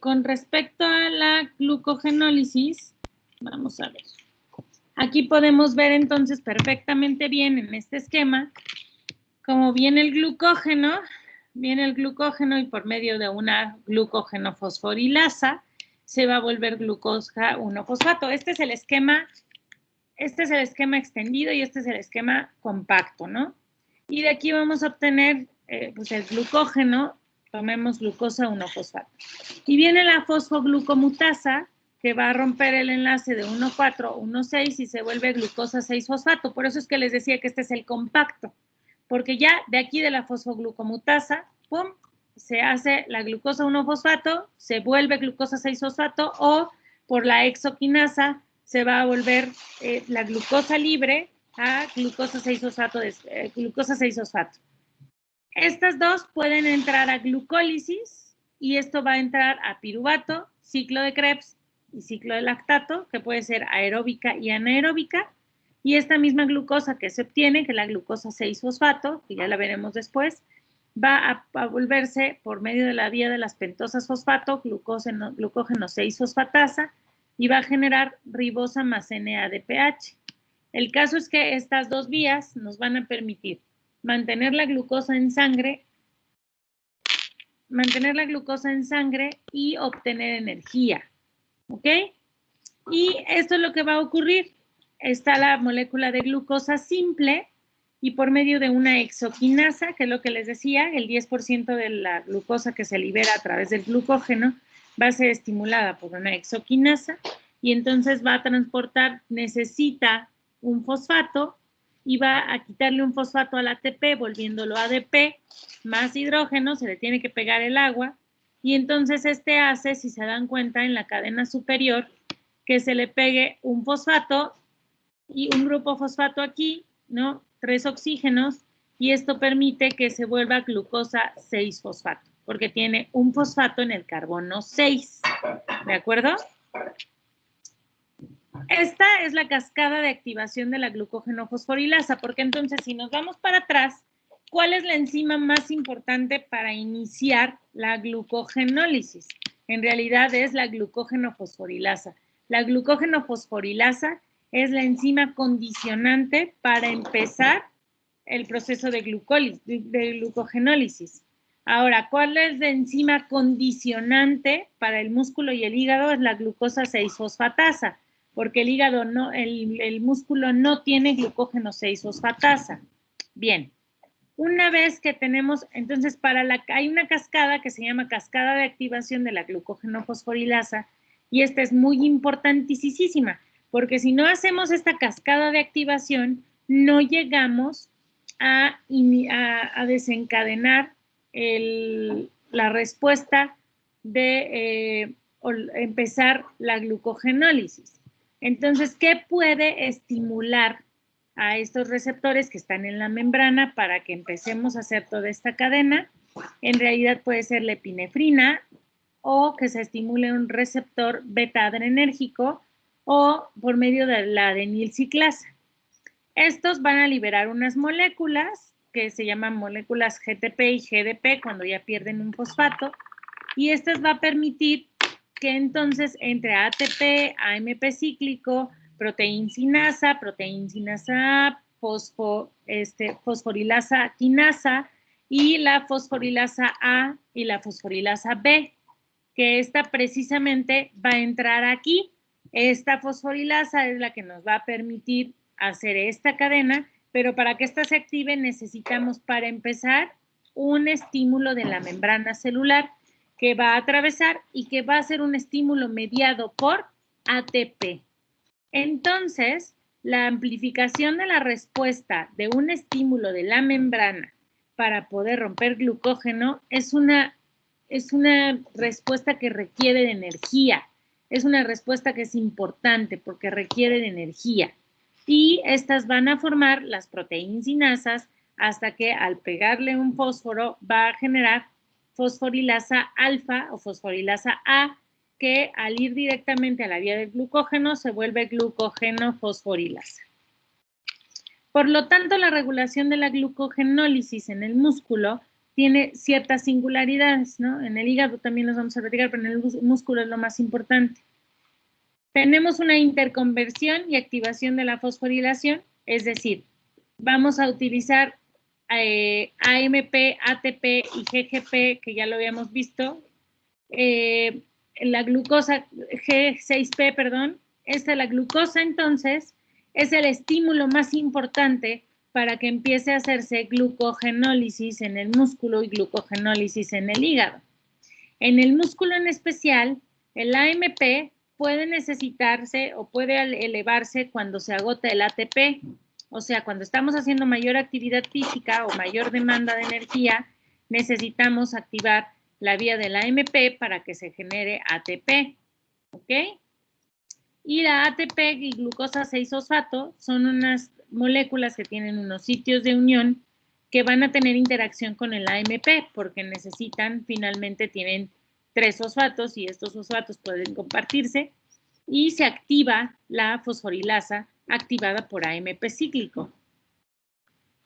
con respecto a la glucogenólisis, vamos a ver. Aquí podemos ver entonces perfectamente bien en este esquema cómo viene el glucógeno y por medio de una glucogenofosforilasa se va a volver glucosa 1-fosfato. Este es el esquema extendido y este es el esquema compacto, ¿no? Y de aquí vamos a obtener pues el glucógeno, tomemos glucosa 1-fosfato. Y viene la fosfoglucomutasa, que va a romper el enlace de 1,4, 1,6 y se vuelve glucosa 6-fosfato. Por eso es que les decía que este es el compacto, porque ya de aquí de la fosfoglucomutasa, ¡pum!, se hace la glucosa 1-fosfato, se vuelve glucosa 6-fosfato o por la exoquinasa se va a volver la glucosa libre a glucosa 6-fosfato. Estas dos pueden entrar a glucólisis y esto va a entrar a piruvato, ciclo de Krebs y ciclo de lactato, que puede ser aeróbica y anaeróbica, y esta misma glucosa que se obtiene, que es la glucosa 6-fosfato, que ya la veremos después, va a volverse por medio de la vía de las pentosas fosfato, glucógeno 6-fosfatasa, y va a generar ribosa más NADPH. El caso es que estas dos vías nos van a permitir mantener la glucosa en sangre y obtener energía, ¿ok? Y esto es lo que va a ocurrir. Está la molécula de glucosa simple y por medio de una exoquinasa, que es lo que les decía, el 10% de la glucosa que se libera a través del glucógeno va a ser estimulada por una exoquinasa y entonces va a transportar, necesita un fosfato y va a quitarle un fosfato al ATP, volviéndolo ADP, más hidrógeno, se le tiene que pegar el agua y entonces este hace, si se dan cuenta, en la cadena superior, que se le pegue un fosfato y un grupo fosfato aquí, ¿no? 3 oxígenos, y esto permite que se vuelva glucosa 6-fosfato, porque tiene un fosfato en el carbono 6, ¿de acuerdo? Esta es la cascada de activación de la glucogenofosforilasa, porque entonces si nos vamos para atrás, ¿cuál es la enzima más importante para iniciar la glucogenólisis? En realidad es la glucogenofosforilasa. La glucogenofosforilasa es la enzima condicionante para empezar el proceso de glucogenólisis. Ahora, ¿cuál es la enzima condicionante para el músculo y el hígado? Es la glucosa 6-fosfatasa, porque el hígado no, el músculo no tiene glucógeno 6-fosfatasa. Bien, una vez que tenemos, entonces hay una cascada que se llama cascada de activación de la glucogenofosforilasa y esta es muy importantísima, porque si no hacemos esta cascada de activación, no llegamos a desencadenar la respuesta de empezar la glucogenólisis. Entonces, ¿qué puede estimular a estos receptores que están en la membrana para que empecemos a hacer toda esta cadena? En realidad puede ser la epinefrina o que se estimule un receptor beta adrenérgico o por medio de la adenilciclasa. Estos van a liberar unas moléculas que se llaman moléculas GTP y GDP cuando ya pierden un fosfato, y estas va a permitir que entonces entre ATP, AMP cíclico, proteincinasa A, fosforilasa quinasa y la fosforilasa A y la fosforilasa B, que esta precisamente va a entrar aquí. Esta fosforilasa es la que nos va a permitir hacer esta cadena, pero para que esta se active necesitamos, para empezar, un estímulo de la membrana celular que va a atravesar y que va a ser un estímulo mediado por ATP. Entonces, la amplificación de la respuesta de un estímulo de la membrana para poder romper glucógeno es una respuesta que requiere de energía. Es una respuesta que es importante porque requiere de energía. Y estas van a formar las proteincinasas hasta que al pegarle un fósforo va a generar fosforilasa alfa o fosforilasa A, que al ir directamente a la vía del glucógeno se vuelve glucógeno fosforilasa. Por lo tanto, la regulación de la glucogenólisis en el músculo tiene ciertas singularidades, ¿no? En el hígado también los vamos a platicar, pero en el músculo es lo más importante. Tenemos una interconversión y activación de la fosforilación, es decir, vamos a utilizar AMP, ATP y GGP, que ya lo habíamos visto, la glucosa G6P, perdón, la glucosa entonces es el estímulo más importante para que empiece a hacerse glucogenólisis en el músculo y glucogenólisis en el hígado. En el músculo en especial, el AMP puede necesitarse o puede elevarse cuando se agota el ATP. O sea, cuando estamos haciendo mayor actividad física o mayor demanda de energía, necesitamos activar la vía del AMP para que se genere ATP. ¿Ok? Y la ATP y glucosa 6-fosfato son unas moléculas que tienen unos sitios de unión que van a tener interacción con el AMP porque finalmente tienen 3 fosfatos y estos fosfatos pueden compartirse y se activa la fosforilasa activada por AMP cíclico.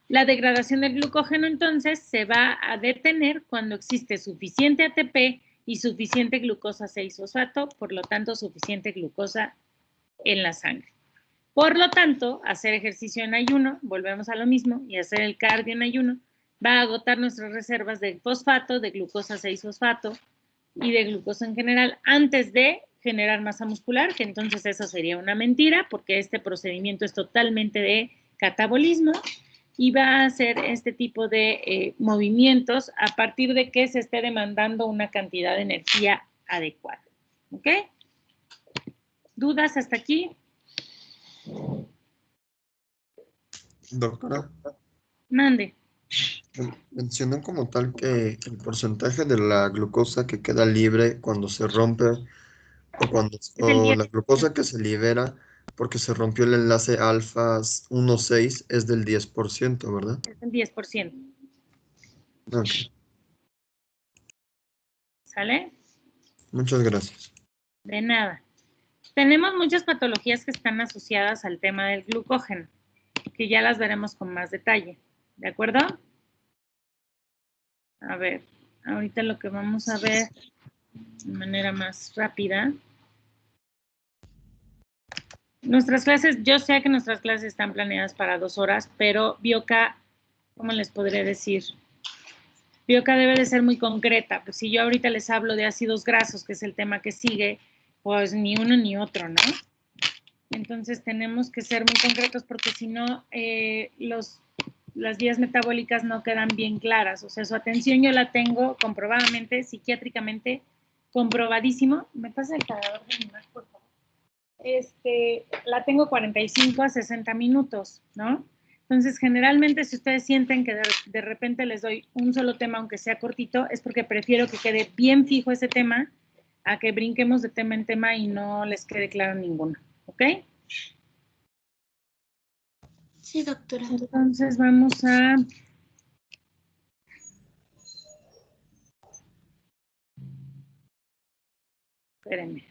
La degradación del glucógeno entonces se va a detener cuando existe suficiente ATP y suficiente glucosa 6-fosfato, por lo tanto suficiente glucosa en la sangre. Por lo tanto, hacer ejercicio en ayuno, volvemos a lo mismo, y hacer el cardio en ayuno, va a agotar nuestras reservas de fosfato, de glucosa 6-fosfato y de glucosa en general antes de generar masa muscular, que entonces eso sería una mentira porque este procedimiento es totalmente de catabolismo y va a hacer este tipo de movimientos a partir de que se esté demandando una cantidad de energía adecuada. ¿Ok? ¿Dudas hasta aquí? Doctora, Mande. mencionó como tal que el porcentaje de la glucosa que queda libre cuando se rompe o la glucosa que se libera porque se rompió el enlace alfa 1,6 es del 10%, ¿verdad? Es el 10%. Ok, ¿Sale? muchas gracias. De nada. Tenemos muchas patologías que están asociadas al tema del glucógeno, que ya las veremos con más detalle. ¿De acuerdo? A ver, ahorita lo que vamos a ver de manera más rápida. Nuestras clases, yo sé que nuestras clases están planeadas para 2 horas, pero Bioca, ¿cómo les podré decir? Bioca debe de ser muy concreta, pues si yo ahorita les hablo de ácidos grasos, que es el tema que sigue, pues ni uno ni otro, ¿no? Entonces tenemos que ser muy concretos porque si no, las vías metabólicas no quedan bien claras. O sea, su atención yo la tengo comprobadamente, psiquiátricamente, comprobadísimo. ¿Me pasa el cargador de mi Mac, por favor? La tengo 45 a 60 minutos, ¿no? Entonces, generalmente, si ustedes sienten que de repente les doy un solo tema, aunque sea cortito, es porque prefiero que quede bien fijo ese tema a que brinquemos de tema en tema y no les quede claro ninguno, ¿ok? Sí, doctora. Entonces, vamos a... Espérenme.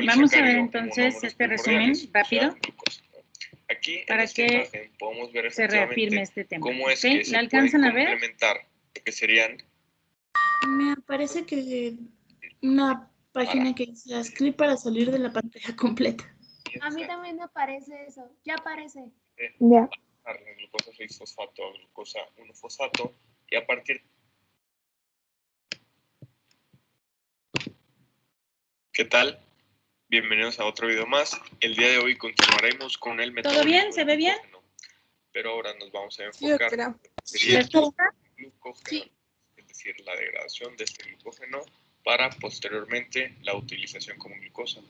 Vamos a ver entonces este resumen rápido Aquí para en esta que imagen podemos ver se reafirme efectivamente este tema. cómo es ¿Ok? que se ¿La pueden alcanzan a ver? complementar lo que serían Me parece que una página que dice haz clic para salir de la pantalla completa. A mí también me aparece eso. Ya aparece. la glucosa 6-fosfato a glucosa 1-fosfato y a partir. ¿Qué tal? Bienvenidos a otro video más. El día de hoy continuaremos con el ¿Todo bien? ¿Se ve bien? Pero ahora nos vamos a Sí, enfocar doctora. en el ¿Está? glucógeno, es decir, la degradación de este glucógeno para posteriormente la utilización como glucosa.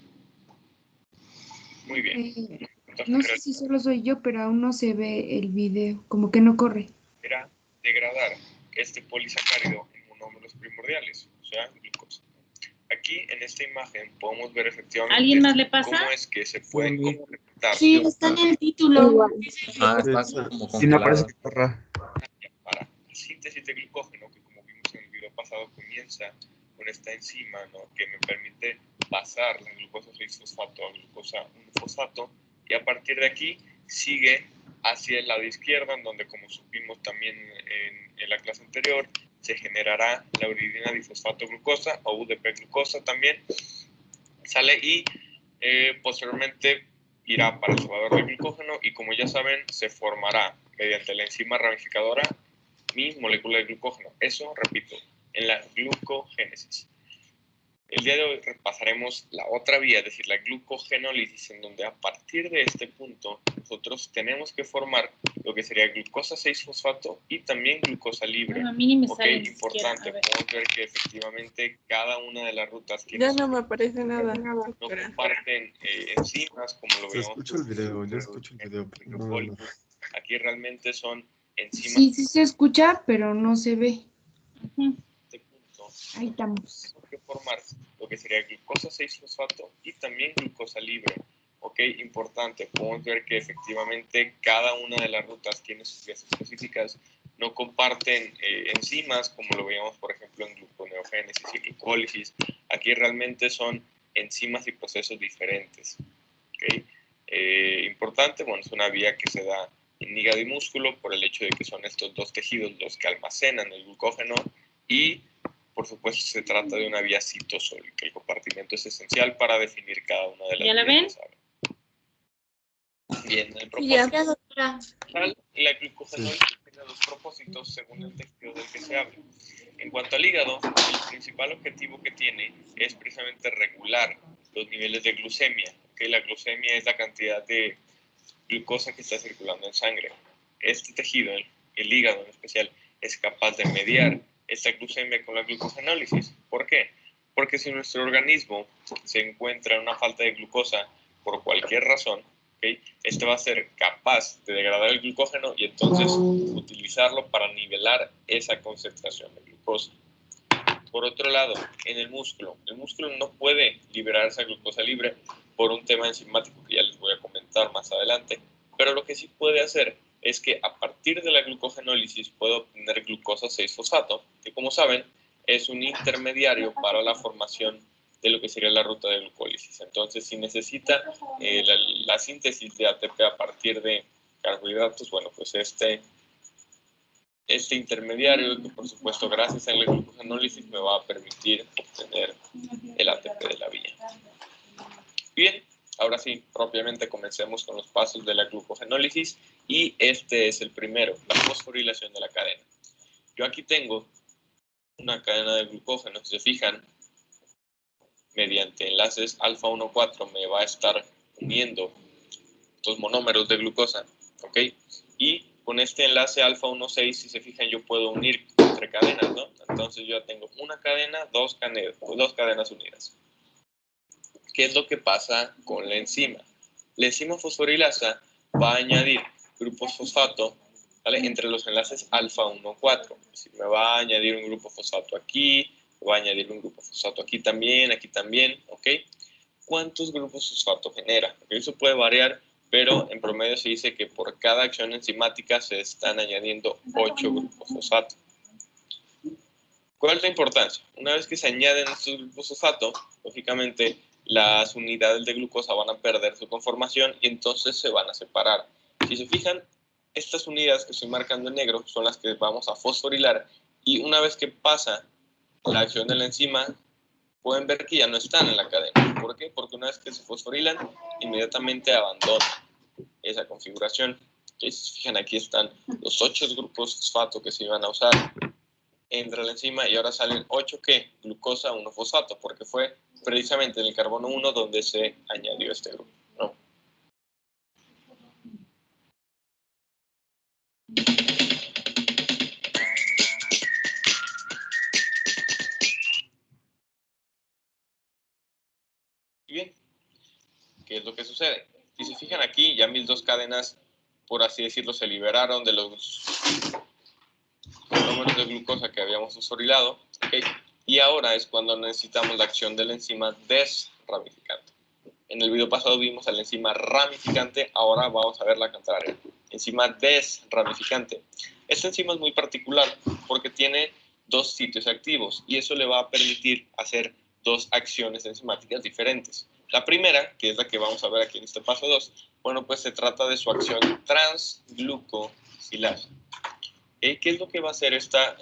Muy bien. No sé si solo soy yo, pero aún no se ve el video, como que no corre. Era degradar este polisacárido en monómeros primordiales, o sea, glucosa. Aquí en esta imagen podemos ver efectivamente ¿Alguien más le pasa? cómo es que se pueden complementar. Sí, está en el título. Está como Sí, no parece congelado. que corra. Para la síntesis de glucógeno, que como vimos en el video pasado comienza con esta enzima, ¿no?, que me permite pasar la glucosa 6-fosfato a glucosa 1-fosfato, y a partir de aquí sigue hacia el lado izquierdo, en donde, como supimos también en la clase anterior, se generará la uridina difosfato glucosa o UDP glucosa también, sale y posteriormente irá para el elevador de glucógeno y, como ya saben, se formará mediante la enzima ramificadora mi molécula de glucógeno. Eso, repito, en la glucogénesis. El día de hoy repasaremos la otra vía, es decir, la glucogenólisis, en donde a partir de este punto nosotros tenemos que formar lo que sería glucosa 6-fosfato y también glucosa libre. Bueno, a mí ni me Ok, sale ni importante, siquiera. A ver. podemos ver que efectivamente cada una de las rutas que Ya no me aparece nada, no doctora. comparten enzimas, como lo Se veíamos. escucha el video, yo escucho el video, pero no. Aquí realmente son enzimas. Sí, sí se escucha, pero no se ve. Este punto, Ahí estamos. tenemos que formar lo que sería glucosa 6-fosfato y también glucosa libre. Ok, importante, podemos ver que efectivamente cada una de las rutas tiene sus vías específicas, no comparten enzimas, como lo veíamos por ejemplo en gluconeogénesis y glucólisis. Aquí realmente son enzimas y procesos diferentes. Okay. Importante, bueno, es una vía que se da en hígado y músculo por el hecho de que son estos dos tejidos los que almacenan el glucógeno y por supuesto, se trata de una vía citosólica. El compartimento es esencial para definir cada una de las ¿Ya la vías ven? que saben. Bien, el Ya, propósito doctora. la glucogenólisis tiene dos propósitos según el tejido del que se habla. En cuanto al hígado, el principal objetivo que tiene es precisamente regular los niveles de glucemia. ¿Okay? La glucemia es la cantidad de glucosa que está circulando en sangre. Este tejido, el hígado en especial, es capaz de mediar esta glucemia con la glucogenólisis. ¿Por qué? Porque si nuestro organismo se encuentra en una falta de glucosa por cualquier razón, ¿okay? Este va a ser capaz de degradar el glucógeno y entonces utilizarlo para nivelar esa concentración de glucosa. Por otro lado, en el músculo no puede liberar esa glucosa libre por un tema enzimático que ya les voy a comentar más adelante, pero lo que sí puede hacer es que a partir de la glucogenólisis puede obtener glucosa 6-fosfato, que como saben es un intermediario para la formación de lo que sería la ruta de glucólisis. Entonces, si necesita la síntesis de ATP a partir de carbohidratos, bueno, pues este intermediario, que por supuesto gracias a la glucogenólisis me va a permitir obtener el ATP de la vía. Bien, ahora sí, propiamente comencemos con los pasos de la glucogenólisis y este es el primero, la fosforilación de la cadena. Yo aquí tengo una cadena de glucógeno, si se fijan, mediante enlaces alfa 1,4 me va a estar uniendo estos monómeros de glucosa, ¿ok? Y con este enlace alfa 1,6, si se fijan, yo puedo unir entre cadenas, ¿no? Entonces yo tengo una cadena, dos cadenas unidas. ¿Qué es lo que pasa con la enzima? La enzima fosforilasa va a añadir grupos fosfato, ¿vale? Entre los enlaces alfa 1,4. Si me va a añadir un grupo fosfato aquí, me va a añadir un grupo fosfato aquí también, ¿ok? ¿Cuántos grupos fosfato genera? Porque eso puede variar, pero en promedio se dice que por cada acción enzimática se están añadiendo 8 grupos fosfato. ¿Cuál es la importancia? Una vez que se añaden estos grupos fosfato, lógicamente las unidades de glucosa van a perder su conformación y entonces se van a separar. Si se fijan, estas unidades que estoy marcando en negro son las que vamos a fosforilar y una vez que pasa la acción de la enzima, pueden ver que ya no están en la cadena. ¿Por qué? Porque una vez que se fosforilan, inmediatamente abandonan esa configuración. Si se fijan, aquí están los 8 grupos fosfato que se iban a usar. Entra la enzima y ahora salen 8 ¿qué? Glucosa 1-fosfato, porque fue precisamente en el carbono 1 donde se añadió este grupo, ¿no? Bien, ¿qué es lo que sucede? Si se fijan aquí, ya mis dos cadenas, por así decirlo, se liberaron de los monómeros de glucosa que habíamos fosforilado, ¿okay? Y ahora es cuando necesitamos la acción de la enzima desramificante. En el video pasado vimos a la enzima ramificante, ahora vamos a ver la contraria, enzima desramificante. Esta enzima es muy particular porque tiene dos sitios activos y eso le va a permitir hacer dos acciones enzimáticas diferentes. La primera, que es la que vamos a ver aquí en este paso 2, bueno, pues se trata de su acción transglucosilasa. ¿Qué es lo que va a hacer esta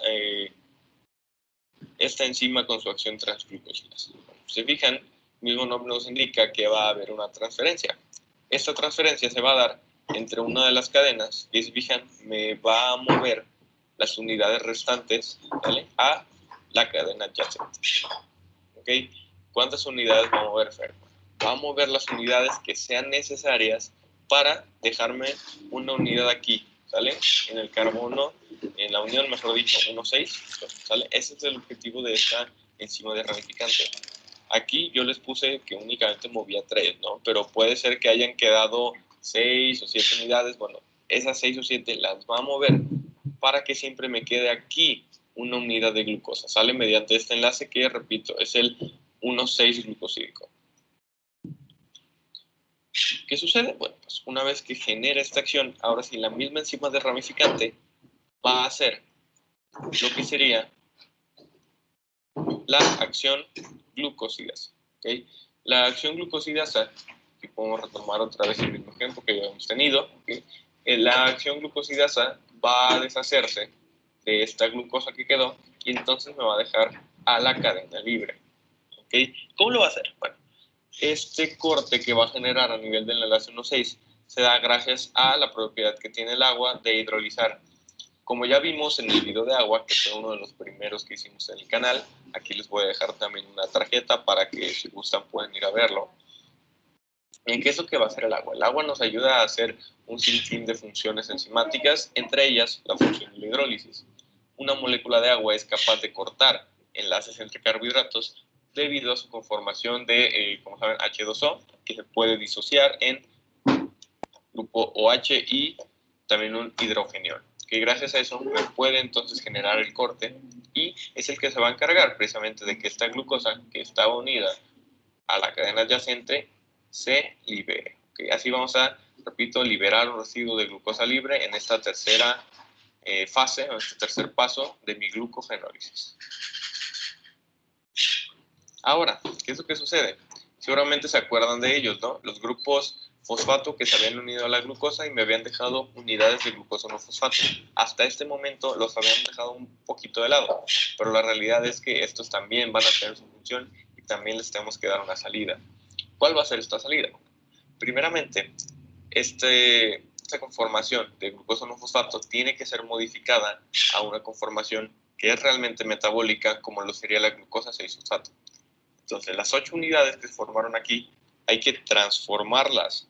enzima con su acción transglucosilasa? Se fijan, el mismo nombre nos indica que va a haber una transferencia. Esta transferencia se va a dar entre una de las cadenas y, si fijan, me va a mover las unidades restantes, ¿vale?, a la cadena adyacente. ¿Ok? ¿Cuántas unidades va a mover Fer? Va a mover las unidades que sean necesarias para dejarme una unidad aquí, ¿sale? En el carbono, en la unión, mejor dicho, 1,6, ¿sale? Ese es el objetivo de esta enzima desramificante. Aquí yo les puse que únicamente movía 3, ¿no? Pero puede ser que hayan quedado 6 o 7 unidades. Bueno, esas 6 o 7 las va a mover para que siempre me quede aquí una unidad de glucosa. Sale mediante este enlace que, repito, es el 1,6 glucosídico. ¿Qué sucede? Bueno, pues una vez que genera esta acción, ahora sí la misma enzima desramificante va a hacer lo que sería la acción glucosidasa. ¿Okay? La acción glucosidasa, que podemos retomar otra vez el mismo ejemplo que ya hemos tenido, ¿okay? La acción glucosidasa va a deshacerse de esta glucosa que quedó y entonces me va a dejar a la cadena libre. ¿Ok? ¿Cómo lo va a hacer? Bueno, este corte que va a generar a nivel del enlace 1,6 se da gracias a la propiedad que tiene el agua de hidrolizar. Como ya vimos en el video de agua, que fue uno de los primeros que hicimos en el canal, aquí les voy a dejar también una tarjeta para que si gustan pueden ir a verlo. ¿En qué es lo que va a hacer el agua? El agua nos ayuda a hacer un sinfín de funciones enzimáticas, entre ellas la función de la hidrólisis. Una molécula de agua es capaz de cortar enlaces entre carbohidratos debido a su conformación de, como saben, H2O, que se puede disociar en grupo OH y también un hidrogeniol, que gracias a eso puede entonces generar el corte y es el que se va a encargar precisamente de que esta glucosa que está unida a la cadena adyacente se libere. ¿Okay? Así vamos a, repito, liberar un residuo de glucosa libre en esta tercera fase, en este tercer paso de mi glucogenólisis. Ahora, ¿qué es lo que sucede? Seguramente se acuerdan de ellos, ¿no? Los grupos fosfato que se habían unido a la glucosa y me habían dejado unidades de glucosa no fosfato. Hasta este momento los habían dejado un poquito de lado, pero la realidad es que estos también van a tener su función y también les tenemos que dar una salida. ¿Cuál va a ser esta salida? Primeramente, esta conformación de glucosa no fosfato tiene que ser modificada a una conformación que es realmente metabólica, como lo sería la glucosa 6-fosfato. Entonces, las 8 unidades que se formaron aquí, hay que transformarlas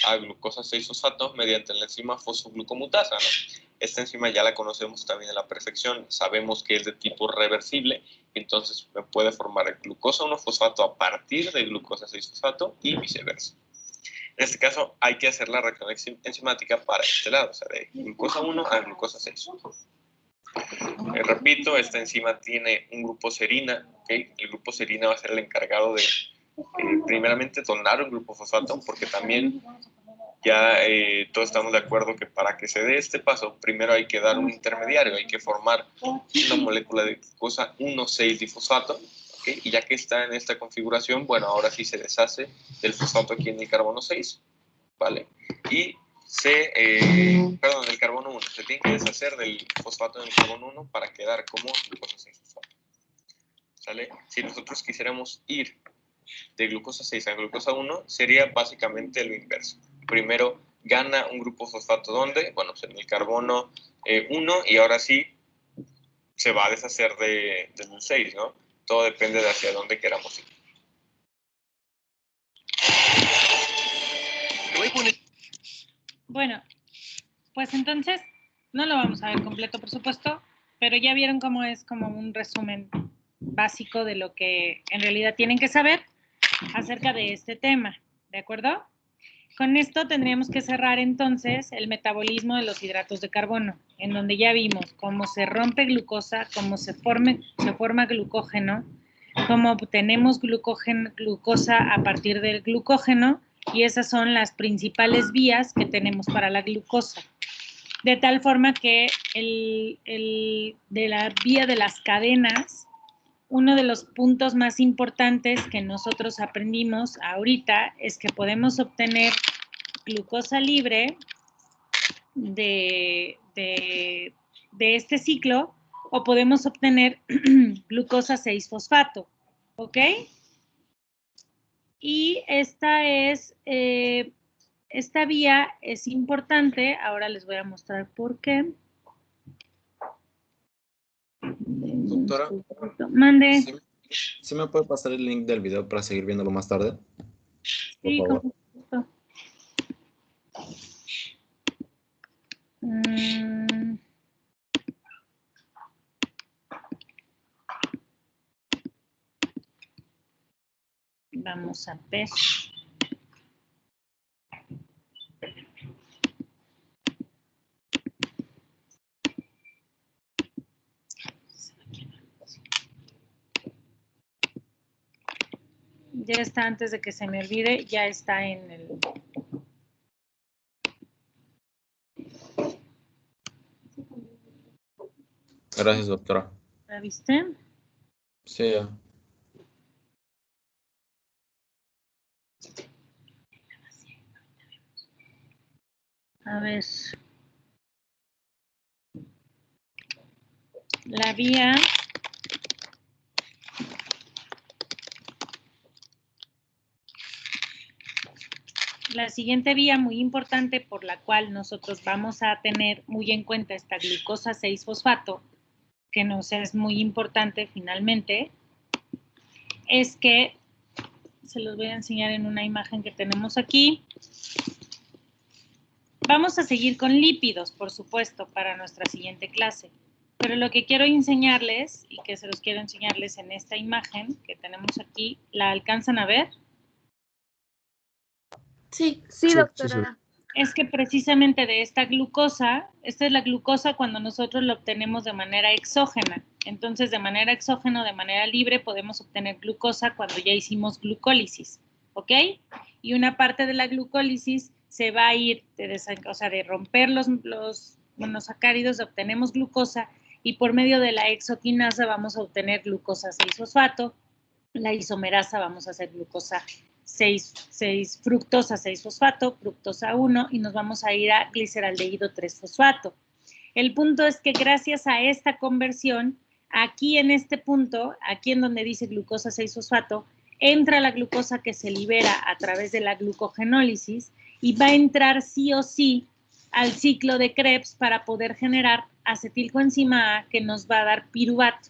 a glucosa 6-fosfato mediante la enzima fosfoglucomutasa, ¿no? Esta enzima ya la conocemos también a la perfección, sabemos que es de tipo reversible, entonces me puede formar el glucosa 1-fosfato a partir de glucosa 6-fosfato y viceversa. En este caso hay que hacer la reacción enzimática para este lado, o sea, de glucosa 1 a glucosa 6. Repito, esta enzima tiene un grupo serina, ¿okay? El grupo serina va a ser el encargado de primeramente donar un grupo fosfato, porque también ya todos estamos de acuerdo que para que se dé este paso, primero hay que dar un intermediario, hay que formar una molécula de glucosa 1,6-difosfato, ¿okay? Y ya que está en esta configuración, bueno, ahora sí se deshace del fosfato aquí en el carbono 6, ¿vale? Y del carbono 1, se tiene que deshacer del fosfato del carbono 1 para quedar como glucosa 6-fosfato, ¿sale? Si nosotros quisiéramos ir de glucosa 6 a glucosa 1, sería básicamente lo inverso. Primero gana un grupo fosfato, ¿dónde? Bueno, pues en el carbono 1, y ahora sí se va a deshacer del 6, ¿no? Todo depende de hacia dónde queramos ir. Bueno, pues entonces no lo vamos a ver completo, por supuesto, pero ya vieron cómo es como un resumen básico de lo que en realidad tienen que saber acerca de este tema, ¿de acuerdo? Con esto tendríamos que cerrar entonces el metabolismo de los hidratos de carbono, en donde ya vimos cómo se rompe glucosa, cómo se forma glucógeno, cómo obtenemos glucosa a partir del glucógeno, y esas son las principales vías que tenemos para la glucosa. De tal forma que de la vía de las cadenas, uno de los puntos más importantes que nosotros aprendimos ahorita es que podemos obtener glucosa libre de este ciclo, o podemos obtener glucosa 6-fosfato, ¿ok? Y esta vía es importante, ahora les voy a mostrar por qué. Doctora, mande. ¿Sí me puede pasar el link del video para seguir viéndolo más tarde? Por Sí, favor. con gusto. Vamos a ver. Ya está, antes de que se me olvide, ya está en el... Gracias, doctora. ¿La viste? Sí. A ver. La vía La siguiente vía muy importante por la cual nosotros vamos a tener muy en cuenta esta glucosa 6-fosfato, que nos es muy importante finalmente, es que, se los voy a enseñar en una imagen que tenemos aquí. Vamos a seguir con lípidos, por supuesto, para nuestra siguiente clase. Pero lo que quiero enseñarles, y que se los quiero enseñarles en esta imagen que tenemos aquí, ¿la alcanzan a ver? Sí, Sí, doctora. Es que precisamente de esta glucosa, esta es la glucosa cuando nosotros la obtenemos de manera exógena. Entonces, de manera exógena, de manera libre, podemos obtener glucosa cuando ya hicimos glucólisis, ¿ok? Y una parte de la glucólisis se va a ir, de romper los monosacáridos, obtenemos glucosa, y por medio de la exoquinasa vamos a obtener glucosa 6-fosfato, la isomerasa vamos a hacer glucosa 6 fructosa 6-fosfato, fructosa 1, y nos vamos a ir a gliceraldehído 3-fosfato. El punto es que gracias a esta conversión, aquí en este punto, aquí en donde dice glucosa 6-fosfato, entra la glucosa que se libera a través de la glucogenólisis y va a entrar sí o sí al ciclo de Krebs para poder generar acetilcoenzima A que nos va a dar piruvato.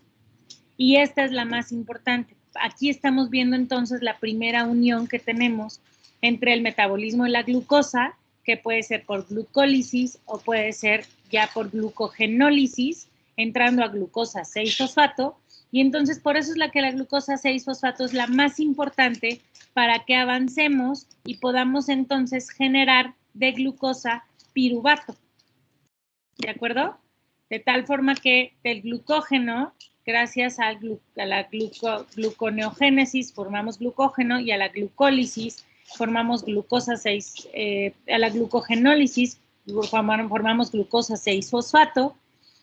Y esta es la más importante. Aquí estamos viendo entonces la primera unión que tenemos entre el metabolismo de la glucosa, que puede ser por glucólisis o puede ser ya por glucogenólisis, entrando a glucosa 6-fosfato, y entonces por eso es la que la glucosa 6-fosfato es la más importante para que avancemos y podamos entonces generar de glucosa piruvato. ¿De acuerdo? De tal forma que del glucógeno, gracias a la gluconeogénesis formamos glucógeno, y a la glucólisis formamos glucosa 6, a la glucogenólisis formamos glucosa 6-fosfato,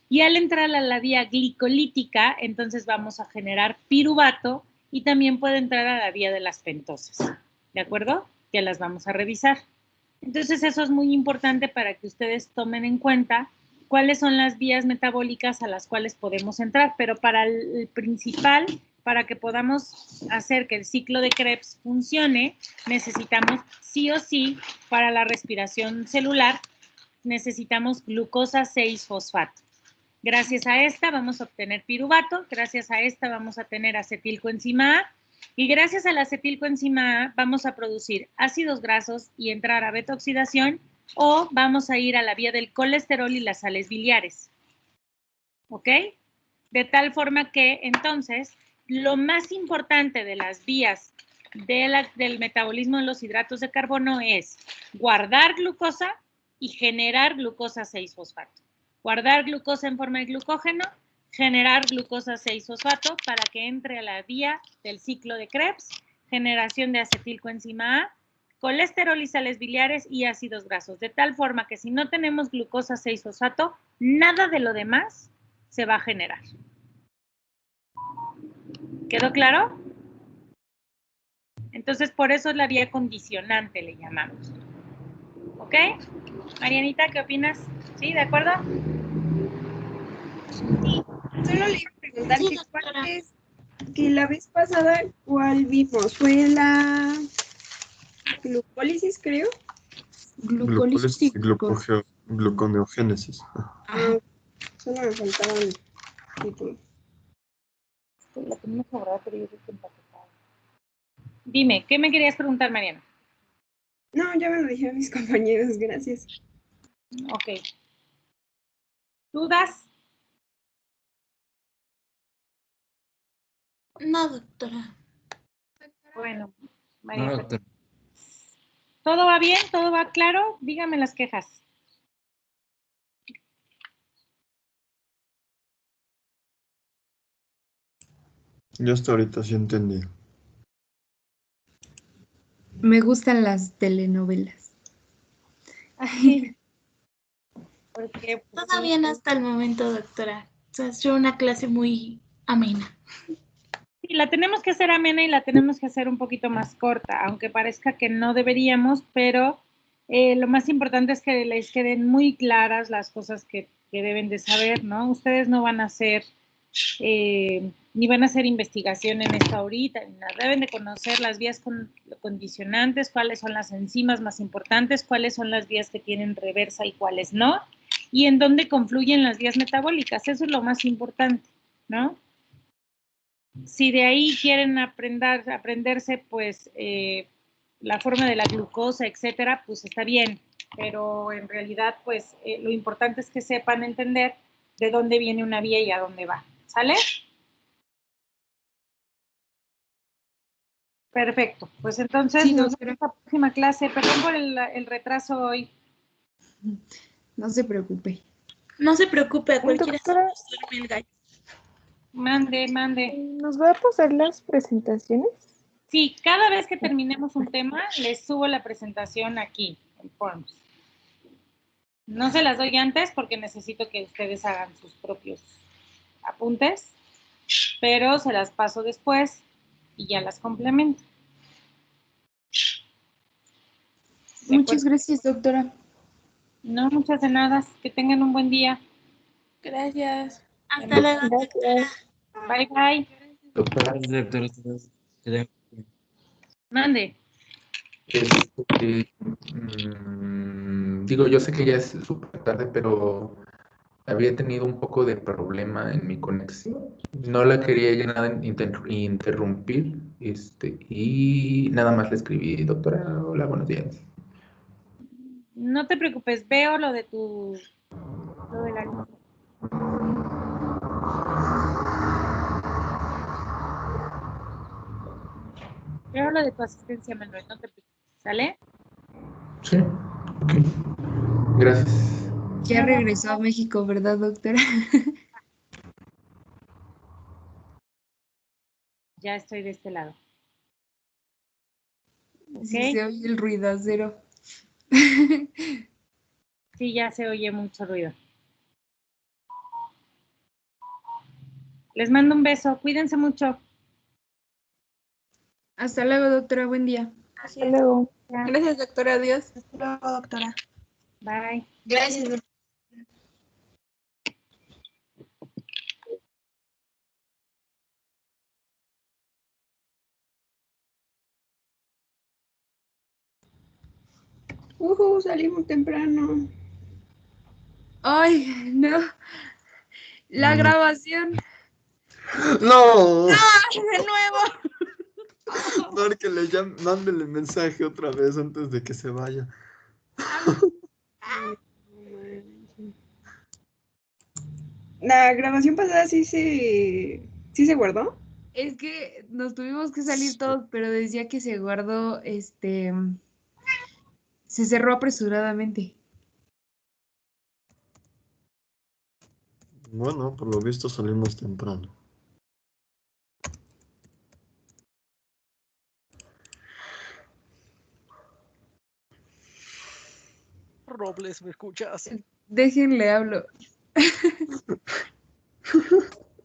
y al entrar a la vía glicolítica, entonces vamos a generar piruvato, y también puede entrar a la vía de las pentosas. ¿De acuerdo? Que las vamos a revisar. Entonces eso es muy importante para que ustedes tomen en cuenta cuáles son las vías metabólicas a las cuales podemos entrar, pero para el principal, para que podamos hacer que el ciclo de Krebs funcione, necesitamos sí o sí, para la respiración celular, necesitamos glucosa 6-fosfato. Gracias a esta vamos a obtener piruvato, gracias a esta vamos a tener acetilcoenzima A, y gracias a la acetilcoenzima A vamos a producir ácidos grasos y entrar a beta-oxidación, o vamos a ir a la vía del colesterol y las sales biliares. ¿Ok? De tal forma que, entonces, lo más importante de las vías del metabolismo de los hidratos de carbono es guardar glucosa y generar glucosa 6-fosfato. Guardar glucosa en forma de glucógeno, generar glucosa 6-fosfato para que entre a la vía del ciclo de Krebs, generación de acetilcoenzima A, colesterol y sales biliares y ácidos grasos, de tal forma que si no tenemos glucosa 6-fosfato, nada de lo demás se va a generar. ¿Quedó claro? Entonces, por eso es la vía condicionante, le llamamos. ¿Ok? Marianita, ¿qué opinas? ¿Sí? ¿De acuerdo? Sí, solo le iba a preguntar que cuál es, que la vez pasada, ¿cuál vimos? Fue la glucólisis, creo. Glucólisis y gluconeogénesis. Solo me faltaban títulos. La tenemos que guardar, pero yo creo que empaquetada. Dime, ¿qué me querías preguntar, Mariana? No, ya me lo dijeron mis compañeros, gracias. Ok. ¿Dudas? No, doctora. Bueno, No, María. doctor. ¿Todo va bien? ¿Todo va claro? Dígame las quejas. Yo hasta ahorita sí entendí. Me gustan las telenovelas. Ay, porque Todo bien hasta el momento, doctora. O sea, es una clase muy amena. sí, la tenemos que hacer amena y la tenemos que hacer un poquito más corta, aunque parezca que no deberíamos, pero lo más importante es que les queden muy claras las cosas que deben de saber, ¿no? Ustedes no van a ser ni van a hacer investigación en esto ahorita, ni nada. Deben de conocer las vías condicionantes, cuáles son las enzimas más importantes, cuáles son las vías que tienen reversa y cuáles no, y en dónde confluyen las vías metabólicas. Eso es lo más importante, ¿no? Si de ahí quieren aprenderse, pues, la forma de la glucosa, etcétera, pues está bien, pero en realidad, pues, lo importante es que sepan entender de dónde viene una vía y a dónde va, ¿sale? Perfecto, pues entonces Sí, nos vemos en la próxima clase. Perdón por el retraso hoy. No se preocupe. No se preocupe, a cualquiera Doctora, duerme el gallo. Mande. ¿nos va a pasar las presentaciones? Sí, cada vez que terminemos un tema, les subo la presentación aquí, en Forms. No se las doy antes porque necesito que ustedes hagan sus propios apuntes, pero se las paso después y ya las complemento. Muchas gracias, doctora. No, muchas de nada. Que tengan un buen día. Gracias. Hasta luego, doctora. Bye, bye. Doctora, Mande. Digo, yo sé que ya es súper tarde, pero había tenido un poco de problema en mi conexión. No la quería ya nada interrumpir, y nada más le escribí, doctora, hola, buenos días. No te preocupes, veo lo de la lista. Veo lo de tu asistencia, Manuel, no te preocupes, ¿sale? Sí, ok. Gracias. Ya regresó a México, ¿verdad, doctora? Ya estoy de este lado. Sí, ¿Ok? se oye el ruidacero. Sí, ya se oye mucho ruido. Les mando un beso. Cuídense mucho. Hasta luego, doctora. Buen día. Hasta luego. Gracias, doctora. Adiós. Hasta luego, doctora. Bye. Gracias, doctora. Salimos temprano. Ay, no. La grabación. ¡No! De nuevo. Márquele, ya, mándele mensaje otra vez antes de que se vaya. La grabación pasada sí se guardó. Es que nos tuvimos que salir todos, pero decía que se guardó, se cerró apresuradamente. Bueno, por lo visto salimos temprano. Robles, ¿me escuchas? Déjenle hablo.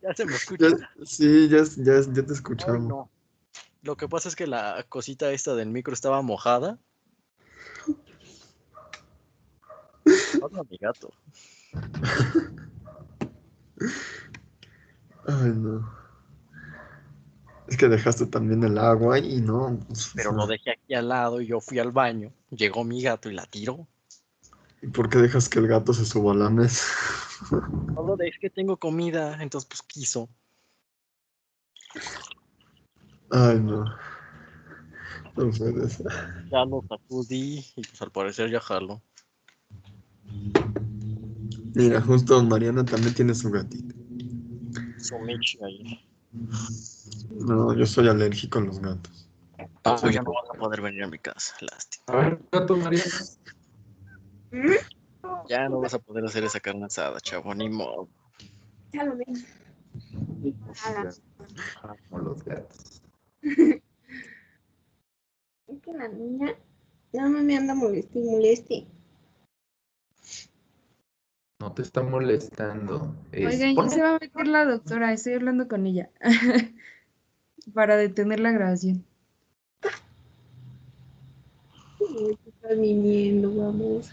¿Ya se me escucha? Sí, ya te Ay, escuchamos. no. Lo que pasa es que la cosita esta del micro estaba mojada. Habla mi gato. Ay, no. Es que dejaste también el agua y no. Pues, Pero o lo sea, dejé aquí al lado y yo fui al baño. Llegó mi gato y la tiró. ¿y por qué dejas que el gato se suba a la mesa? No lo dejé, que tengo comida, entonces pues quiso. Ay, no. No puede ser. Ya lo sacudí y pues al parecer ya jaló. Mira, justo Mariana también tiene su gatito. Su Michi ahí. No, yo soy alérgico a los gatos. Ah, pues ya no vas a poder venir a mi casa, lástima. A ver, gato, Mariana. Ya no vas a poder hacer esa carne asada, chavo, ni modo. Ya lo ven. Amo los gatos. Es que la niña no me anda moleste. No te está molestando. Oigan, ya se va a meter la doctora. Estoy hablando con ella. Para detener la grabación. Está viniendo, vamos.